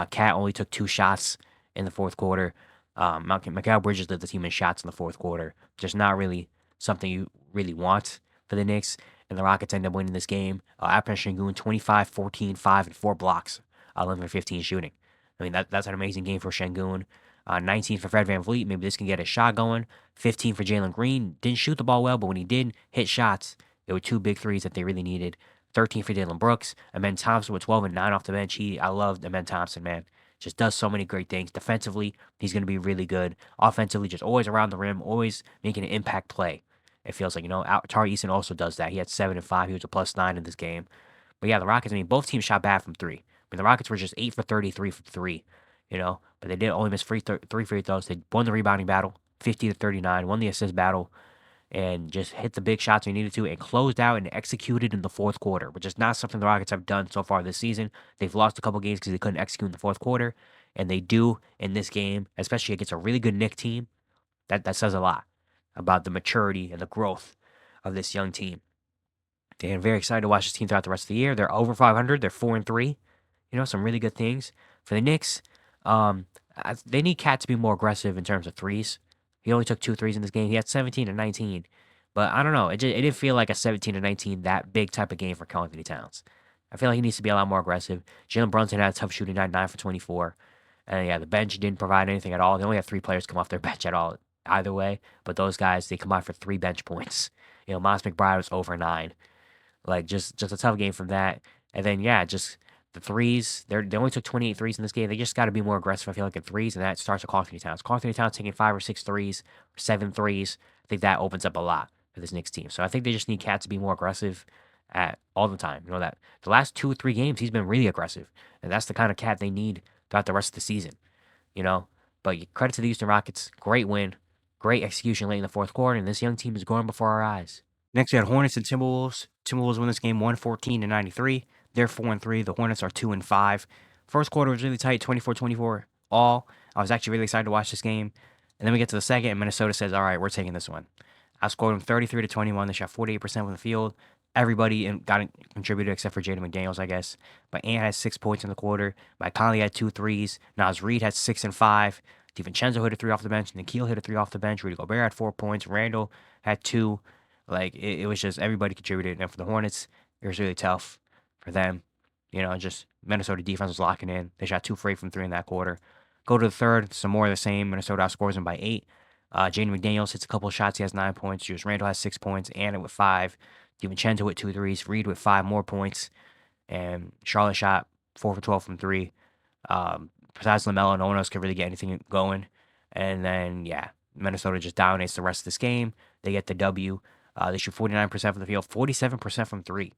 A: Cat only took 2 shots in the fourth quarter. Mikal Bridges led the team in shots in the fourth quarter. Just not really something you really want for the Knicks. And the Rockets end up winning this game. Alperen Sengun, 25, 14, 5, and 4 blocks. 11 15 shooting. I mean, that's an amazing game for Sengun. 19 for Fred VanVleet. Maybe this can get a shot going. 15 for Jalen Green. Didn't shoot the ball well, but when he did hit shots, there were 2 big threes that they really needed. 13 for Dylan Brooks. Amen Thompson with 12 and 9 off the bench. I love Amen Thompson, man. Just does so many great things. Defensively, he's going to be really good. Offensively, just always around the rim, always making an impact play. It feels like, Tari Eason also does that. He had 7 and 5. He was a +9 in this game. But yeah, the Rockets, both teams shot bad from 3. The Rockets were just 8 for 33 from 3, but they did only miss 3 free throws. They won the rebounding battle, 50-39, won the assist battle, and just hit the big shots we needed to, and closed out and executed in the fourth quarter, which is not something the Rockets have done so far this season. They've lost a couple games because they couldn't execute in the fourth quarter, and they do in this game, especially against a really good Knicks team. That says a lot about the maturity and the growth of this young team. And I'm very excited to watch this team throughout the rest of the year. They're over 500. They're 4-3. Some really good things. For the Knicks, they need Cat to be more aggressive in terms of threes. He only took 2 threes in this game. He had 17 and 19. But I don't know. It didn't feel like a 17 and 19, that big type of game for Karl-Anthony Towns. I feel like he needs to be a lot more aggressive. Jalen Brunson had a tough shooting night, 9 for 24. And yeah, the bench didn't provide anything at all. They only had 3 players come off their bench at all, either way. But those guys, they come out for 3 bench points. Miles McBride was over 9. Like, just a tough game from that. And then, yeah, just the threes, they only took 28 threes in this game. They just got to be more aggressive, I feel like, in threes, and that starts with Karl-Anthony Towns. Karl-Anthony Towns taking 5 or 6 threes, 7 threes. I think that opens up a lot for this Knicks team. So I think they just need Cat to be more aggressive at all the time. That the last 2 or 3 games, he's been really aggressive, and that's the kind of Cat they need throughout the rest of the season. But credit to the Houston Rockets. Great win. Great execution late in the fourth quarter, and this young team is growing before our eyes. Next, we had Hornets and Timberwolves. Timberwolves win this game 114-93. They're 4-3. The Hornets are 2-5. First quarter was really tight, 24-24 all. I was actually really excited to watch this game. And then we get to the second, and Minnesota says, all right, we're taking this one. I scored them 33-21. They shot 48% from the field. Everybody got contributed except for Jaden McDaniels, I guess. But Ant had 6 points in the quarter. Mike Conley had 2 threes. Naz Reid had 6 and 5. DiVincenzo hit a 3 off the bench. Nikhil hit a 3 off the bench. Rudy Gobert had 4 points. Randall had 2. Like, it was just everybody contributed. And for the Hornets, it was really tough for them. Just Minnesota defense was locking in. They shot 2 for 8 from 3 in that quarter. Go to the third, some more of the same. Minnesota outscores them by 8. Jaden McDaniels hits a couple of shots. He has 9 points. Julius Randle has 6 points. Anna with 5. DiVincenzo with 2 threes. Reed with 5 more points. And Charlotte shot 4 for 12 from 3. Besides LaMelo, no one else could really get anything going. And then, yeah, Minnesota just dominates the rest of this game. They get the W. They shoot 49% from the field, 47% from 3.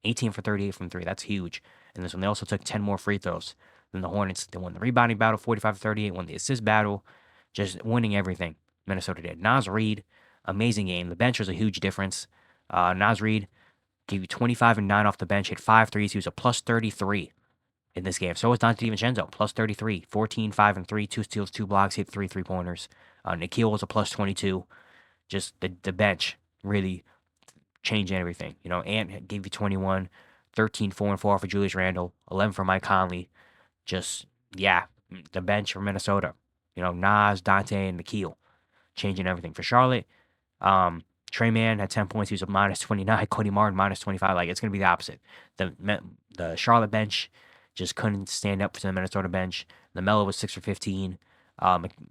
A: 18 for 38 from 3. That's huge. And this one, they also took 10 more free throws than the Hornets. They won the rebounding battle, 45-38. Won the assist battle, just winning everything. Minnesota did. Naz Reid, amazing game. The bench was a huge difference. Naz Reid gave you 25 and 9 off the bench, hit 5 threes. He was a +33 in this game. So was Donte DiVincenzo, +33, 14, 5 and 3, 2 steals, 2 blocks, hit 3 3-pointers. Nikhil was a +22. Just the bench really changing everything. Ant gave you 21, 13, 4 and 4 for Julius Randle, 11 for Mike Conley. Just, yeah, the bench for Minnesota. Nas, Donte, and Nikhil changing everything. For Charlotte, Trey Mann had 10 points. He was a minus 29. Cody Martin minus 25. Like, it's going to be the opposite. The Charlotte bench just couldn't stand up to the Minnesota bench. LaMelo was 6 for 15.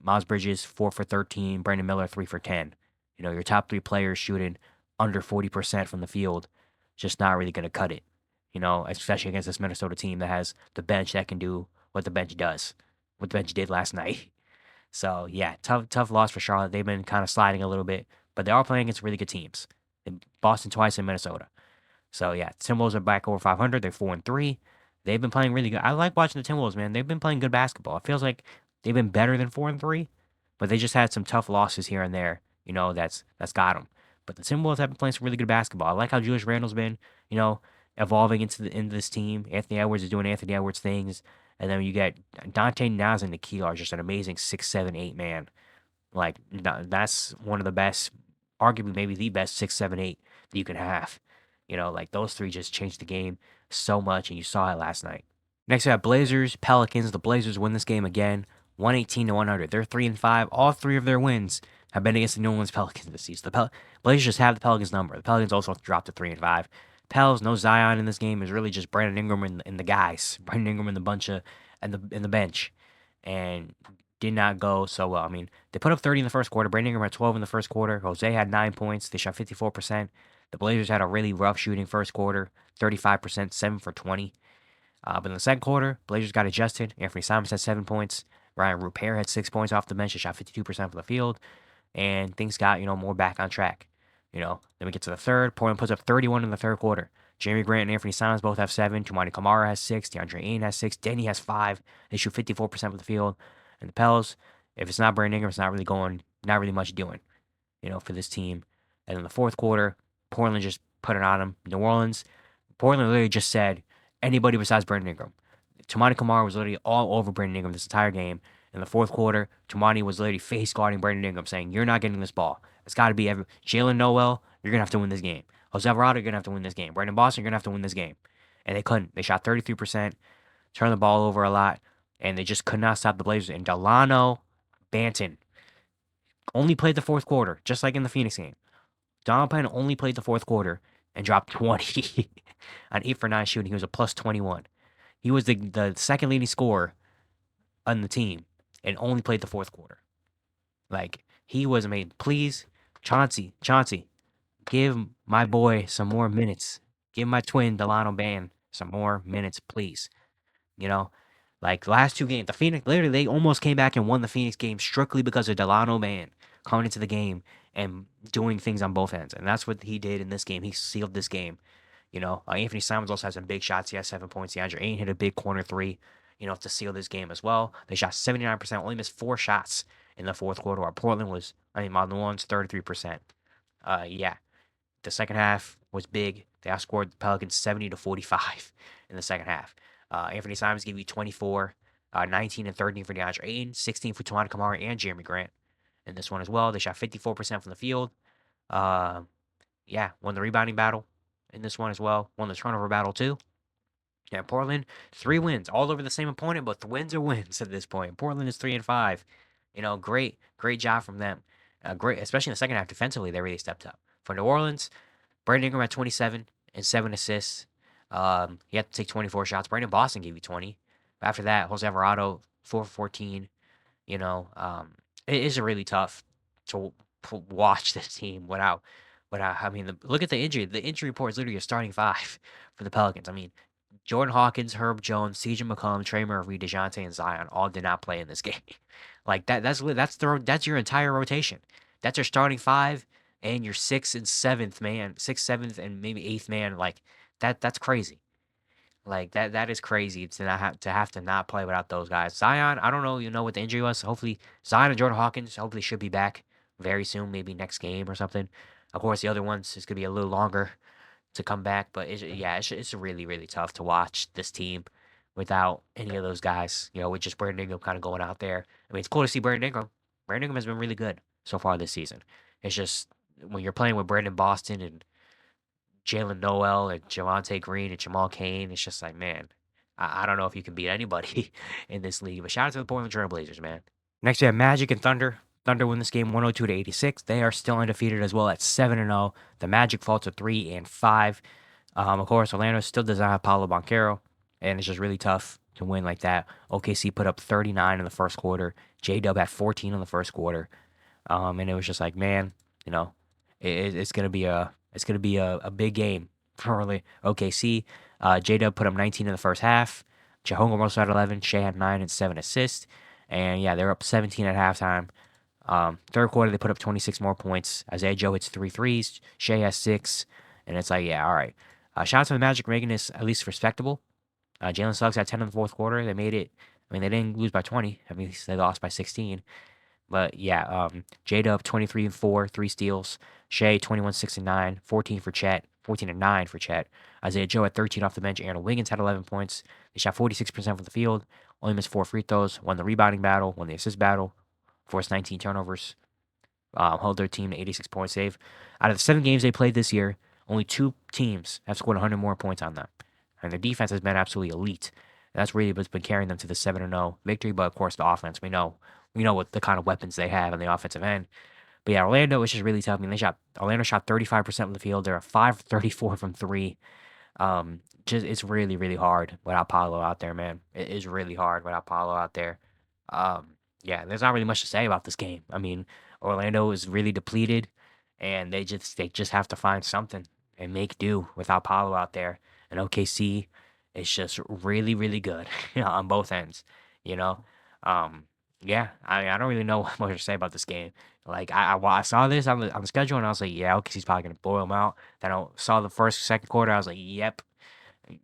A: Miles Bridges 4 for 13. Brandon Miller 3 for 10. You know, your top three players shooting under 40% from the field, just not really going to cut it. You know, especially against this Minnesota team that has the bench that can do what the bench does, what the bench did last night. So yeah, tough loss for Charlotte. They've been kind of sliding a little bit, but they are playing against really good teams. Boston twice and Minnesota. So yeah, Timberwolves are back over 500. They're 4-3. They've been playing really good. I like watching the Timberwolves, man. They've been playing good basketball. It feels like they've been better than 4-3, but they just had some tough losses here and there. You know, that's got them. But the Timberwolves have been playing some really good basketball. I like how Julius Randle's been, you know, evolving into this team. Anthony Edwards is doing Anthony Edwards things. And then you get Dante Naz and Nikhil are just an amazing 6, 7, 8 man. Like, that's one of the best, arguably maybe the best 6, 7, 8 that you can have. You know, like those three just changed the game so much, and you saw it last night. Next, we have Blazers, Pelicans. The Blazers win this game again, 118-100. They're 3-5. All three of their wins have been against the New Orleans Pelicans this season. The Blazers just have the Pelicans number. The Pelicans also dropped to 3-5. Pels, no Zion in this game. Is really just Brandon Ingram and the guys. Brandon Ingram and the bunch of and the bench, and did not go so well. I mean, they put up 30 in the first quarter. Brandon Ingram had 12 in the first quarter. Jose had 9 points. They shot 54%. The Blazers had a really rough shooting first quarter, 35%, 7 for 20. But in the second quarter, Blazers got adjusted. Anthony Simons had 7 points. Ryan Rupert had 6 points off the bench. He shot 52% from the field, and things got more back on track. Then we get to the third. Portland puts up 31 in the third quarter. Jeremy Grant and Anthony Simons both have 7. Toumani Camara has 6. DeAndre Ayton has 6. Denny has 5. They shoot 54% from the field. And the Pels, if it's not Brandon Ingram, it's not really much doing, for this team. And in the fourth quarter, Portland just put it on them. Portland literally just said anybody besides Brandon Ingram. Toumani Camara was literally all over Brandon Ingram this entire game. In the fourth quarter, Toumani was literally face guarding Brandon Ingram, saying, "You're not getting this ball. It's got to be Jalen Noel. You're gonna have to win this game. Jose Alvarado, you're gonna have to win this game. Brandon Boston, you're gonna have to win this game." And they couldn't. They shot 33%, turned the ball over a lot, and they just could not stop the Blazers. And Delano Banton only played the fourth quarter, just like in the Phoenix game. Delano Banton only played the fourth quarter and dropped 20 on 8 for 9 shooting. He was a plus 21. He was the second leading scorer on the team and only played the fourth quarter. Like, he was amazing. Please, Chauncey, give my boy some more minutes. Give my twin, Delano Banton, some more minutes, please. Like the last two games, the Phoenix, literally, they almost came back and won the Phoenix game strictly because of Delano Banton coming into the game and doing things on both ends. And that's what he did in this game. He sealed this game. Anthony Simons also has some big shots. He has 7 points. DeAndre Ayton hit a big corner three, to seal this game as well. They shot 79%, only missed 4 shots in the fourth quarter. While New Orleans, 33%. Yeah. The second half was big. They outscored the Pelicans 70-45 in the second half. Anthony Simons gave you 24, 19 and 13 for DeAndre Ayton, 16 for Toumani Camara and Jeremy Grant in this one as well. They shot 54% from the field. Won the rebounding battle in this one as well. Won the turnover battle too. Yeah, Portland, 3 wins, all over the same opponent, but the wins are wins at this point. Portland is 3-5. Great job from them. Great, especially in the second half defensively, they really stepped up. For New Orleans, Brandon Ingram had 27 and 7 assists. He had to take 24 shots. Brandon Boston gave you 20. After that, Jose Alvarado, 4 for 14. It is really tough to watch this team without. Look at the injury. The injury report is literally a starting 5 for the Pelicans. Jordan Hawkins, Herb Jones, CJ McCollum, Trey Murphy, DeJounte, and Zion all did not play in this game. Like that's your entire rotation. That's your starting 5 and your 6th and 7th man, 6th, 7th, and maybe 8th man. Like that's crazy. Like that is crazy to have to not play without those guys. Zion, I don't know what the injury was. Hopefully Zion and Jordan Hawkins hopefully should be back very soon, maybe next game or something. Of course, the other ones is gonna be a little longer to come back, but it's really, really tough to watch this team without any of those guys. With just Brandon Ingram kind of going out there. It's cool to see Brandon Ingram. Brandon Ingram has been really good so far this season. It's just when you're playing with Brandon Boston and Jalen Noel and Javonte Green and Jamal Cain, it's just like, man, I don't know if you can beat anybody in this league. But shout out to the Portland Trail Blazers, man. Next, we have Magic and Thunder. Thunder win this game 102-86. They are still undefeated as well at 7-0. The Magic fall to 3-5. Of course, Orlando still does not have Paolo Banchero, and it's just really tough to win like that. OKC put up 39 in the first quarter. J-Dub had 14 in the first quarter. And it was just like, man, you know, it's gonna be a big game for OKC. J-Dub put up 19 in the first half. Chahongo also had 11. Shea had 9 and 7 assists. And yeah, they were up 17 at halftime. Third quarter, they put up 26 more points. Isaiah Joe hits 3 threes. Shea has 6. And it's like, yeah, all right. Shout out to the Magic making this at least respectable. Jalen Suggs had 10 in the fourth quarter. They made it. I mean, they didn't lose by 20. I mean, they lost by 16. But yeah, J-Dub 23 and 4, 3 steals. Shea 21, 6 and 9, 14 for Chet, 14 and 9 for Chet. Isaiah Joe had 13 off the bench. Aaron Wiggins had 11 points. They shot 46% from the field. Only missed 4 free throws. Won the rebounding battle. Won the assist battle. Forced 19 turnovers. Held their team to 86 points save. Out of the 7 games they played this year, only 2 teams have scored 100 more points on them. And their defense has been absolutely elite. And that's really what's been carrying them to the 7-0 victory. But of course, the offense, we know what the kind of weapons they have on the offensive end. But yeah, Orlando was just really tough. I mean, Orlando shot 35% from the field. They're 5-34 from 3. It's really, really hard without Paolo out there, man. It is really hard without Paolo out there. Yeah, there's not really much to say about this game. I mean, Orlando is really depleted, and they just have to find something and make do without Paolo out there. And OKC is just really, really good on both ends, you know. Yeah, I don't really know what to say about this game. Like I saw this on the schedule and I was like, yeah, OKC's probably gonna blow them out. Then I saw the second quarter, I was like, yep,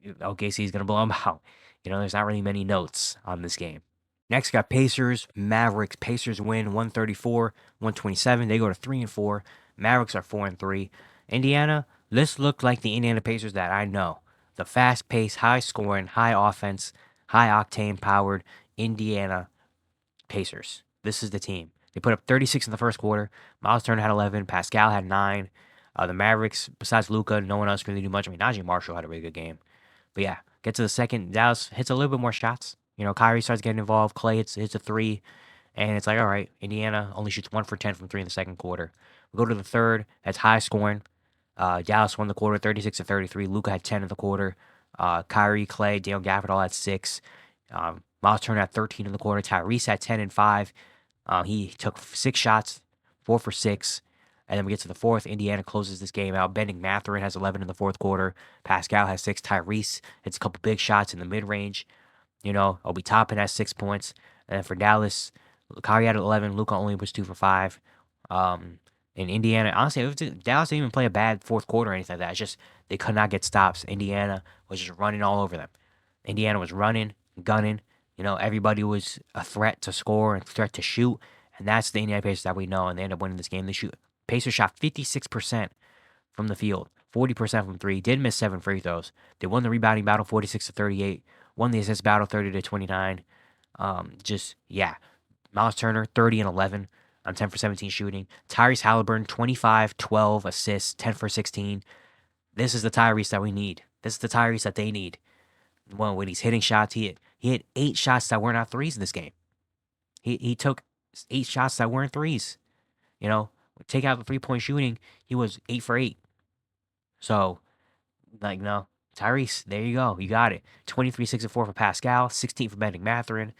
A: OKC's gonna blow them out. You know, there's not really many notes on this game. Next, got Pacers, Mavericks. Pacers win 134-127. They go to 3-4. Mavericks are 4-3. Indiana, this looked like the Indiana Pacers that I know. The fast-paced, high-scoring, high offense, high-octane powered Indiana Pacers. This is the team. They put up 36 in the first quarter. Miles Turner had 11. Pascal had 9. The Mavericks, besides Luka, no one else really do much. I mean, Najee Marshall had a really good game. But yeah, get to the second. Dallas hits a little bit more shots. You know, Kyrie starts getting involved. Clay hits a 3. And it's like, all right, Indiana only shoots 1 for 10 from 3 in the second quarter. We go to the third. That's high scoring. Dallas won the quarter 36-33. Luka had 10 in the quarter. Kyrie, Clay, Daniel Gafford all had 6. Miles Turner had 13 in the quarter. Tyrese had 10 and 5. He took 6 shots, 4 for 6. And then we get to the fourth. Indiana closes this game out. Bending Mathurin has 11 in the fourth quarter. Pascal has 6. Tyrese hits a couple big shots in the mid-range. You know, Obi Toppin has 6 points. And then for Dallas, Kyrie had 11. Luka only was 2 for 5. In Indiana, honestly, Dallas didn't even play a bad fourth quarter or anything like that. It's just they could not get stops. Indiana was just running all over them. Indiana was running, gunning. You know, everybody was a threat to score and threat to shoot. And that's the Indiana Pacers that we know. And they end up winning this game. Pacers shot 56% from the field, 40% from 3. Did miss 7 free throws. They won the rebounding battle 46-38. Won the assist battle 30-29. Yeah. Miles Turner, 30 and 11 on 10 for 17 shooting. Tyrese Halliburton, 25, 12 assists, 10 for 16. This is the Tyrese that we need. This is the Tyrese that they need. Well, when he's hitting shots, he hit 8 shots that were not threes in this game. He took 8 shots that weren't threes. You know, take out the 3-point shooting, he was 8 for 8. So, like, no. Tyrese, there you go. You got it. 23, 6 and 4 for Pascal, 16 for Bending Mathurin,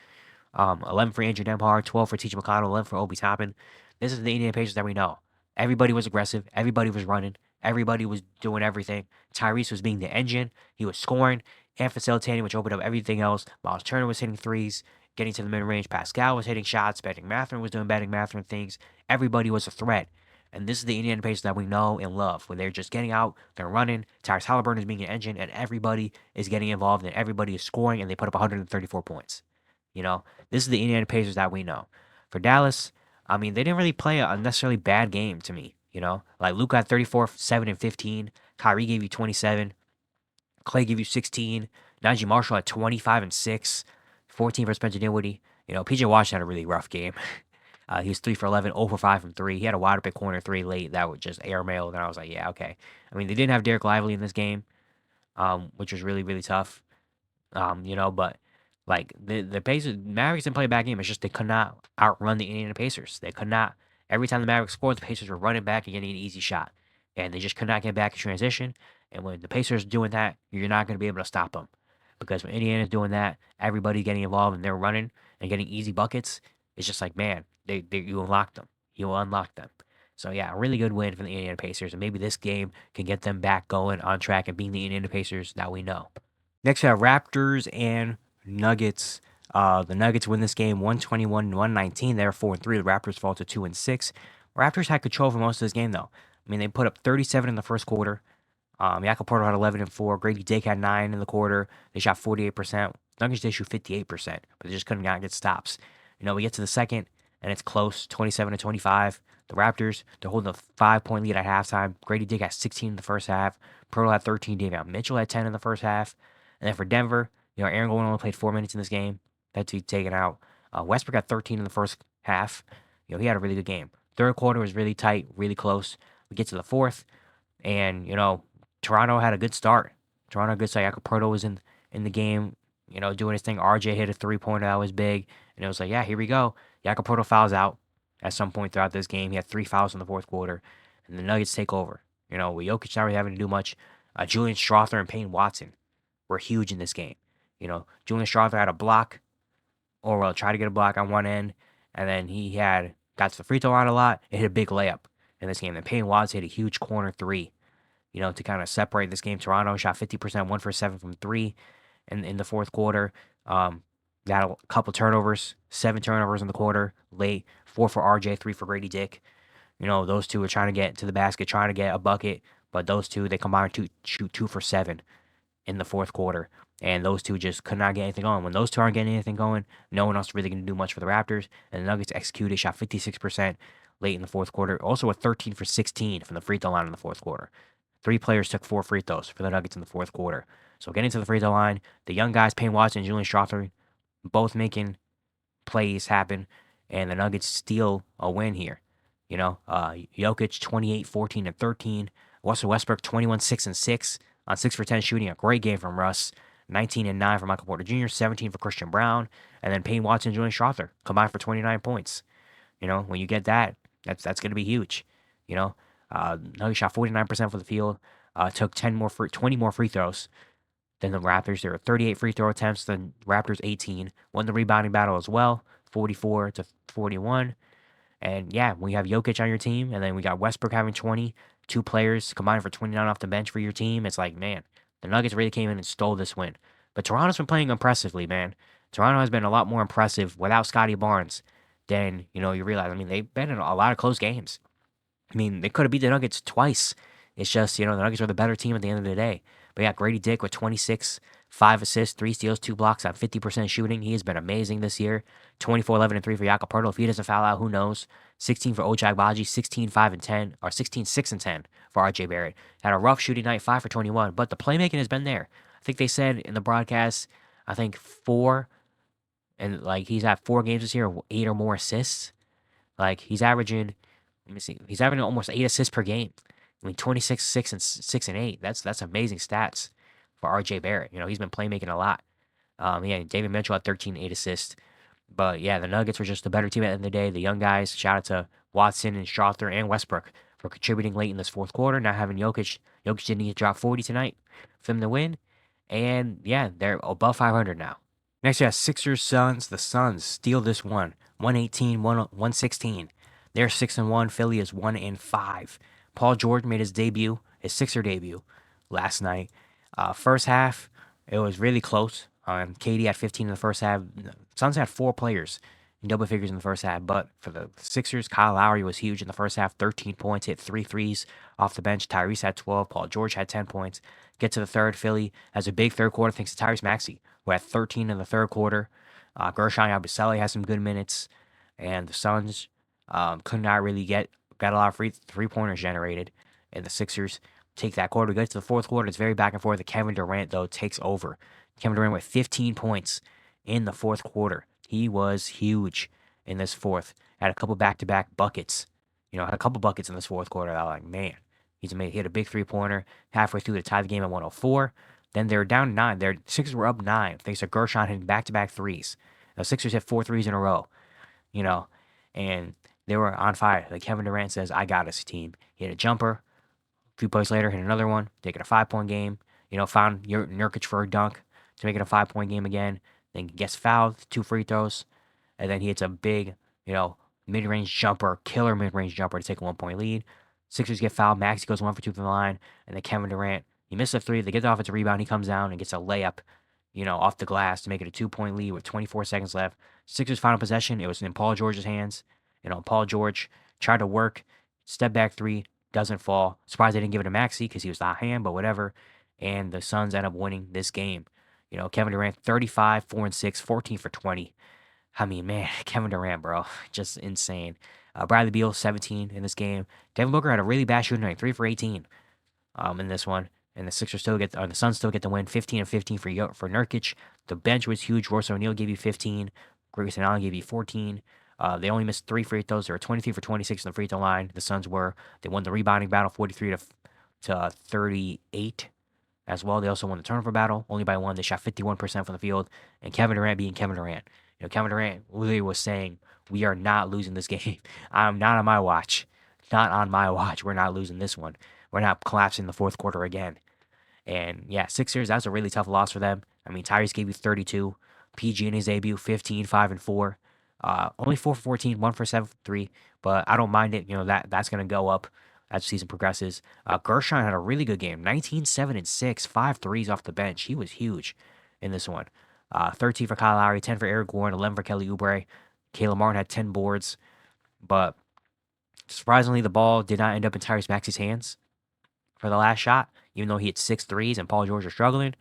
A: 11 for Andrew Nembhard, 12 for T.J. McConnell, 11 for Obi Toppin. This is the Indiana Pacers that we know. Everybody was aggressive. Everybody was running. Everybody was doing everything. Tyrese was being the engine. He was scoring and facilitating, which opened up everything else. Miles Turner was hitting threes, getting to the mid-range. Pascal was hitting shots. Bending Mathurin was doing Bending Mathurin things. Everybody was a threat. And this is the Indiana Pacers that we know and love, where they're just getting out, they're running. Tyrese Halliburton is being an engine, and everybody is getting involved, and everybody is scoring, and they put up 134 points. You know, this is the Indiana Pacers that we know. For Dallas, I mean, they didn't really play a necessarily bad game to me. You know, like Luka had 34, 7 and 15. Kyrie gave you 27. Clay gave you 16. Najee Marshall had 25 and 6. 14 for Spencer Dinwiddie. You know, PJ Washington had a really rough game. He was 3 for 11, 0 for 5 from 3. He had a wide open corner 3 late that was just airmailed, and I was like, yeah, okay. I mean, they didn't have Derek Lively in this game, which was really, really tough. You know, but Like the Pacers, Mavericks didn't play a bad game. It's just they could not outrun the Indiana Pacers. They could not. Every time the Mavericks scored, the Pacers were running back and getting an easy shot, and they just could not get back in transition. And when the Pacers are doing that, you're not going to be able to stop them, because when Indiana's doing that, everybody getting involved and they're running and getting easy buckets. It's just like, man, they you unlock them. You unlock them. So yeah, a really good win for the Indiana Pacers, and maybe this game can get them back going on track and being the Indiana Pacers that we know. Next, we have Raptors and Nuggets. The Nuggets win this game 121-119. They're 4-3. The Raptors fall to 2-6. Raptors had control for most of this game, though. I mean, they put up 37 in the first quarter. Jakob Porto had 11 and 4. Grady Dick had 9 in the quarter. They shot 48%. Nuggets did shoot 58%, but they just couldn't get stops. We get to the second, and it's close, 27-25. The Raptors, they're holding a 5-point lead at halftime. Grady Dick had 16 in the first half. Porto had 13. Davion Mitchell had 10 in the first half. And then for Denver, Aaron Gordon only played 4 minutes in this game. Had to be taken out. Westbrook got 13 in the first half. He had a really good game. Third quarter was really tight, really close. We get to the fourth, and Toronto had a good start. Toronto had a good start. Jakob Porto was in the game, doing his thing. RJ hit a 3-pointer that was big, and it was like, yeah, here we go. Jakob Porto fouls out at some point throughout this game. He had 3 fouls in the fourth quarter, and the Nuggets take over. With Jokic not really having to do much. Julian Strawther and Payne Watson were huge in this game. Julian Strawther had a block, or tried to get a block on one end, and then he got to the free throw line a lot and hit a big layup in this game. And Payne Watson hit a huge corner 3, to kind of separate this game. Toronto shot 50%, 1 for 7 from 3 in the fourth quarter. They had a couple turnovers, 7 turnovers in the quarter late, 4 for RJ, 3 for Grady Dick. Those two were trying to get to the basket, trying to get a bucket, but those two, they combined to shoot 2 for 7 in the fourth quarter. And those two just could not get anything going. When those two aren't getting anything going, no one else really going to do much for the Raptors. And the Nuggets executed, shot 56% late in the fourth quarter. Also a 13 for 16 from the free throw line in the fourth quarter. 3 players took 4 free throws for the Nuggets in the fourth quarter. So getting to the free throw line, the young guys, Payne Watson and Julian Strawther, both making plays happen. And the Nuggets steal a win here. Jokic 28, 14, and 13. Russell Westbrook 21, 6, and 6 on 6 for 10 shooting. A great game from Russ. 19 and 9 for Michael Porter Jr., 17 for Christian Brown, and then Payne Watson and Julian Strawther combined for 29 points. When you get that, that's going to be huge. Nuggets shot 49% for the field, took 20 more free throws than the Raptors. There were 38 free throw attempts, the Raptors 18. Won the rebounding battle as well, 44-41. And yeah, when you have Jokic on your team, and then we got Westbrook having 20, 2 players combined for 29 off the bench for your team, it's like, man, the Nuggets really came in and stole this win. But Toronto's been playing impressively, man. Toronto has been a lot more impressive without Scotty Barnes than, you realize. I mean, they've been in a lot of close games. I mean, they could have beat the Nuggets twice. It's just, the Nuggets are the better team at the end of the day. But yeah, Grady Dick with 26, 5 assists, 3 steals, 2 blocks on 50% shooting. He has been amazing this year. 24, 11, and 3 for Jakob Poeltl. If he doesn't foul out, who knows? 16 for Ochai Agbaji, 16, 5, and 10, or 16, 6, and 10 for RJ Barrett. Had a rough shooting night, 5 for 21, but the playmaking has been there. I think they said in the broadcast, 4, and he's had 4 games this year, 8 or more assists. He's averaging, he's averaging almost 8 assists per game. 26, 6, and 8. That's amazing stats for RJ Barrett. He's been playmaking a lot. David Mitchell had 13, 8 assists. But yeah, the Nuggets were just the better team at the end of the day. The young guys, shout out to Watson and Strawther and Westbrook for contributing late in this fourth quarter. Not having Jokic. Jokic didn't need to drop 40 tonight for them to win. And yeah, they're above 500 now. Next, we have Sixers, Suns. The Suns steal this one. 118, 116. They're 6-1. Philly is 1-5. Paul George made his debut, his Sixer debut, last night. First half, it was really close. KD had 15 in the first half. Suns had 4 players in double figures in the first half. But for the Sixers, Kyle Lowry was huge in the first half. 13 points, hit 3 threes off the bench. Tyrese had 12. Paul George had 10 points. Get to the third, Philly has a big third quarter thanks to Tyrese Maxey, who had 13 in the third quarter. Gershon Yabusele had some good minutes. And the Suns could not really got a lot of three-pointers generated. And the Sixers take that quarter. We get to the fourth quarter. It's very back and forth. The Kevin Durant, though, takes over. Kevin Durant with 15 points in the fourth quarter. He was huge in this fourth. Had a couple back-to-back buckets. Had a couple buckets in this fourth quarter. I was like, man, he's amazing. He had a big three-pointer halfway through to tie the game at 104. Then they were down 9. Their Sixers were up 9 thanks to Gershon hitting back-to-back threes. The Sixers hit 4 threes in a row, you know, and they were on fire. Like Kevin Durant says, I got us, team. He hit a jumper. A few plays later, hit another one, take it a 5-point game. Found Nurkic for a dunk to make it a 5-point game again. Then gets fouled, 2 free throws, and then he hits a big, mid-range jumper, killer mid-range jumper to take a 1-point lead. Sixers get fouled. Maxey goes 1 for 2 from the line, and then Kevin Durant, he missed a 3. They get the offensive rebound. He comes down and gets a layup, off the glass to make it a 2-point lead with 24 seconds left. Sixers' final possession, it was in Paul George's hands. Paul George tried to work, step back 3, doesn't fall. Surprised they didn't give it to Maxey because he was the hot hand, but whatever. And the Suns end up winning this game. Kevin Durant, 35, 4 and 6, 14 for 20. I mean, man, Kevin Durant, bro, just insane. Bradley Beal, 17 in this game. Devin Booker had a really bad shooting night, 3 for 18 in this one. And the the Suns still get the win, 15 and 15 for Nurkic. The bench was huge. Royce O'Neal gave you 15. Grayson Allen gave you 14. They only missed 3 free throws. They were 23 for 26 on the free throw line. The Suns were. They won the rebounding battle, 43 to 38 as well. They also won the turnover battle, only by 1. They shot 51% from the field. And Kevin Durant being Kevin Durant. Kevin Durant literally was saying, we are not losing this game. I'm not on my watch. Not on my watch. We're not losing this one. We're not collapsing the fourth quarter again. And yeah, Sixers, that was a really tough loss for them. I mean, Tyrese gave you 32. PG in his debut, 15, 5 and 4. Only 4 for 14, 1 for 7 for 3. But I don't mind it. That's going to go up as the season progresses. Gershon had a really good game. 19, 7 and 6, 5 threes off the bench. He was huge in this one. 13 for Kyle Lowry, 10 for Eric Gordon, 11 for Kelly Oubre. Caleb Martin had 10 boards. But surprisingly, the ball did not end up in Tyrese Maxey's hands for the last shot, even though he hit 6 threes and Paul George was struggling.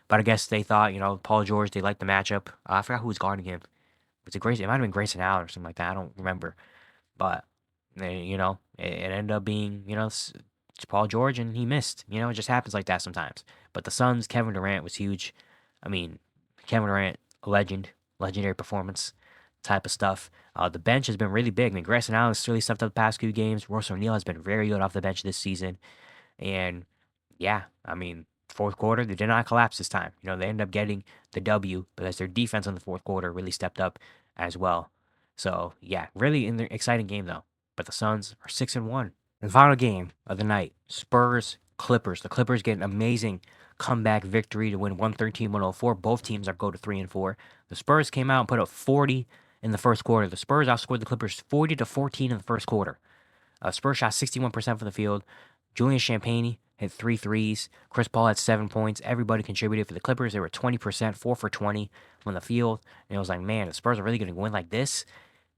A: But I guess they thought, Paul George, they liked the matchup. I forgot who was guarding him. It might have been Grayson Allen or something like that. I don't remember. But, it ended up being, it's Paul George and he missed. It just happens like that sometimes. But the Suns, Kevin Durant was huge. I mean, Kevin Durant, a legendary performance type of stuff. The bench has been really big. I mean, Grayson Allen has really stepped up the past few games. Royce O'Neal has been very good off the bench this season. And yeah, I mean, fourth quarter, they did not collapse this time. They ended up getting the W because their defense in the fourth quarter really stepped up as well. So yeah, really exciting game though. But the Suns are 6 and 1. The final game of the night, Spurs Clippers. The Clippers get an amazing comeback victory to win 113-104. Both teams are go to 3 and 4. The Spurs came out and put up 40 in the first quarter. The Spurs outscored the Clippers 40 to 14 in the first quarter. Spurs shot 61% from the field. Julian Champagnie hit 3 threes. Chris Paul had 7 points. Everybody contributed for the Clippers. They were 20%, 4 for 20 from the field. And it was like, man, the Spurs are really going to win like this.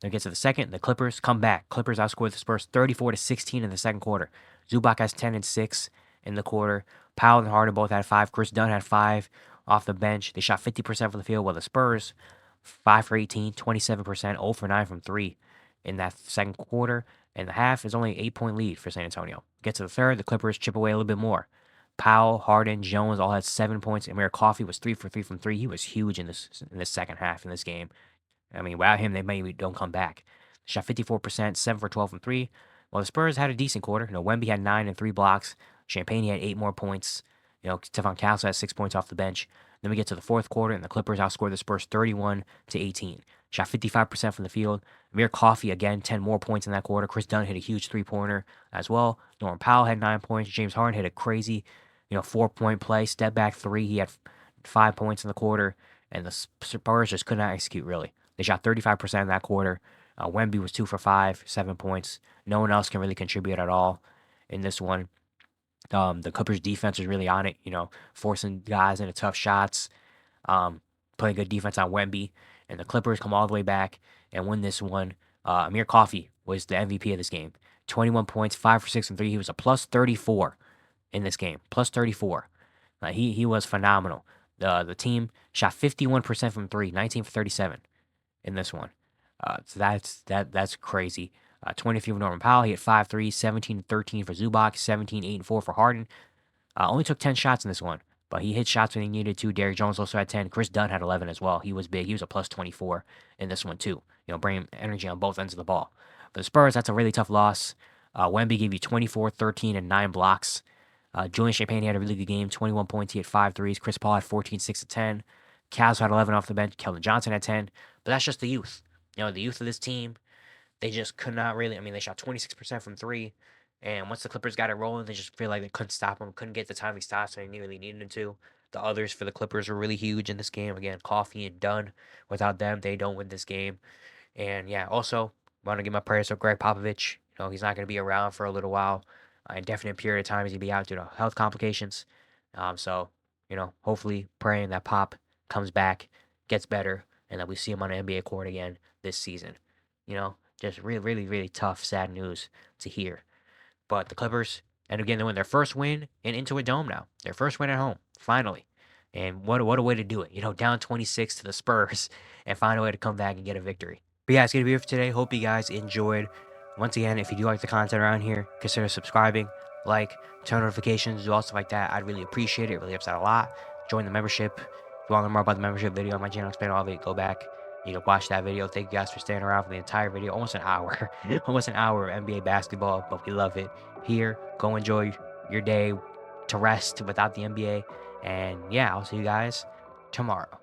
A: Then get to the second, the Clippers come back. Clippers outscored the Spurs 34 to 16 in the second quarter. Zubac has 10 and 6 in the quarter. Powell and Harden both had 5. Chris Dunn had 5 off the bench. They shot 50% from the field, while the Spurs, 5 for 18, 27%, 0 for 9 from 3 in that second quarter. And the half is only an 8-point lead for San Antonio. Get to the third, the Clippers chip away a little bit more. Powell, Harden, Jones all had 7 points. Amir Coffey was 3 for 3 from 3. He was huge in this second half in this game. I mean, without him, they maybe don't come back. Shot 54%, 7 for 12 from 3. Well, the Spurs had a decent quarter. Wemby had 9 and 3 blocks. Champagnie had 8 more points. Stephon Castle had 6 points off the bench. Then we get to the fourth quarter, and the Clippers outscored the Spurs 31 to 18. Shot 55% from the field. Amir Coffey, again, 10 more points in that quarter. Chris Dunn hit a huge 3-pointer as well. Norman Powell had 9 points. James Harden hit a crazy, 4-point play. Step back 3. He had 5 points in the quarter. And the Spurs just could not execute, really. They shot 35% in that quarter. Wemby was 2 for 5, 7 points. No one else can really contribute at all in this one. The Clippers defense was really on it, forcing guys into tough shots, playing good defense on Wemby. And the Clippers come all the way back and win this one. Amir Coffey was the MVP of this game. 21 points, 5 for 6 and 3. He was a plus 34 in this game. Plus 34. He was phenomenal. The team shot 51% from 3, 19 for 37 in this one. So that's crazy. 23 for Norman Powell. He had 5 threes, 17 13 for Zubac, 17, 8 and 4 for Harden. Only took 10 shots in this one, but he hit shots when he needed to. Derrick Jones also had 10. Chris Dunn had 11 as well. He was big. He was a plus 24 in this one too. Bringing energy on both ends of the ball. For the Spurs, that's a really tough loss. Wemby gave you 24, 13, and 9 blocks. Julian Champagne had a really good game, 21 points. He had 5 threes. Chris Paul had 14, 6 to 10. Cavs had 11 off the bench. Keldon Johnson had 10. But that's just the youth. The youth of this team, they just could not really. I mean, they shot 26% from three. And once the Clippers got it rolling, they just feel like they couldn't stop them, couldn't get the timely stops they really needed to. The others for the Clippers were really huge in this game. Again, Coffee and Dunn. Without them, they don't win this game. And yeah, also want to give my prayers to Greg Popovich. He's not going to be around for a little while. Indefinite period of time he's going to be out due to health complications. So, hopefully praying that Pop comes back, gets better, and that we see him on an NBA court again this season. Just really, really, really tough, sad news to hear. But the Clippers, and again, they win their first win in Intuit Dome now. Their first win at home, finally. And what a way to do it. Down 26 to the Spurs and find a way to come back and get a victory. But yeah, it's going to be it for today. Hope you guys enjoyed. Once again, if you do like the content around here, consider subscribing, turn notifications, do all stuff like that. I'd really appreciate it. It really helps out a lot. Join the membership. If you want to learn more about the membership video on my channel, explain all of it, go back. Watch that video. Thank you guys for staying around for the entire video. Almost an hour. Almost an hour of NBA basketball, but we love it. Here, go enjoy your day to rest without the NBA. And yeah, I'll see you guys tomorrow.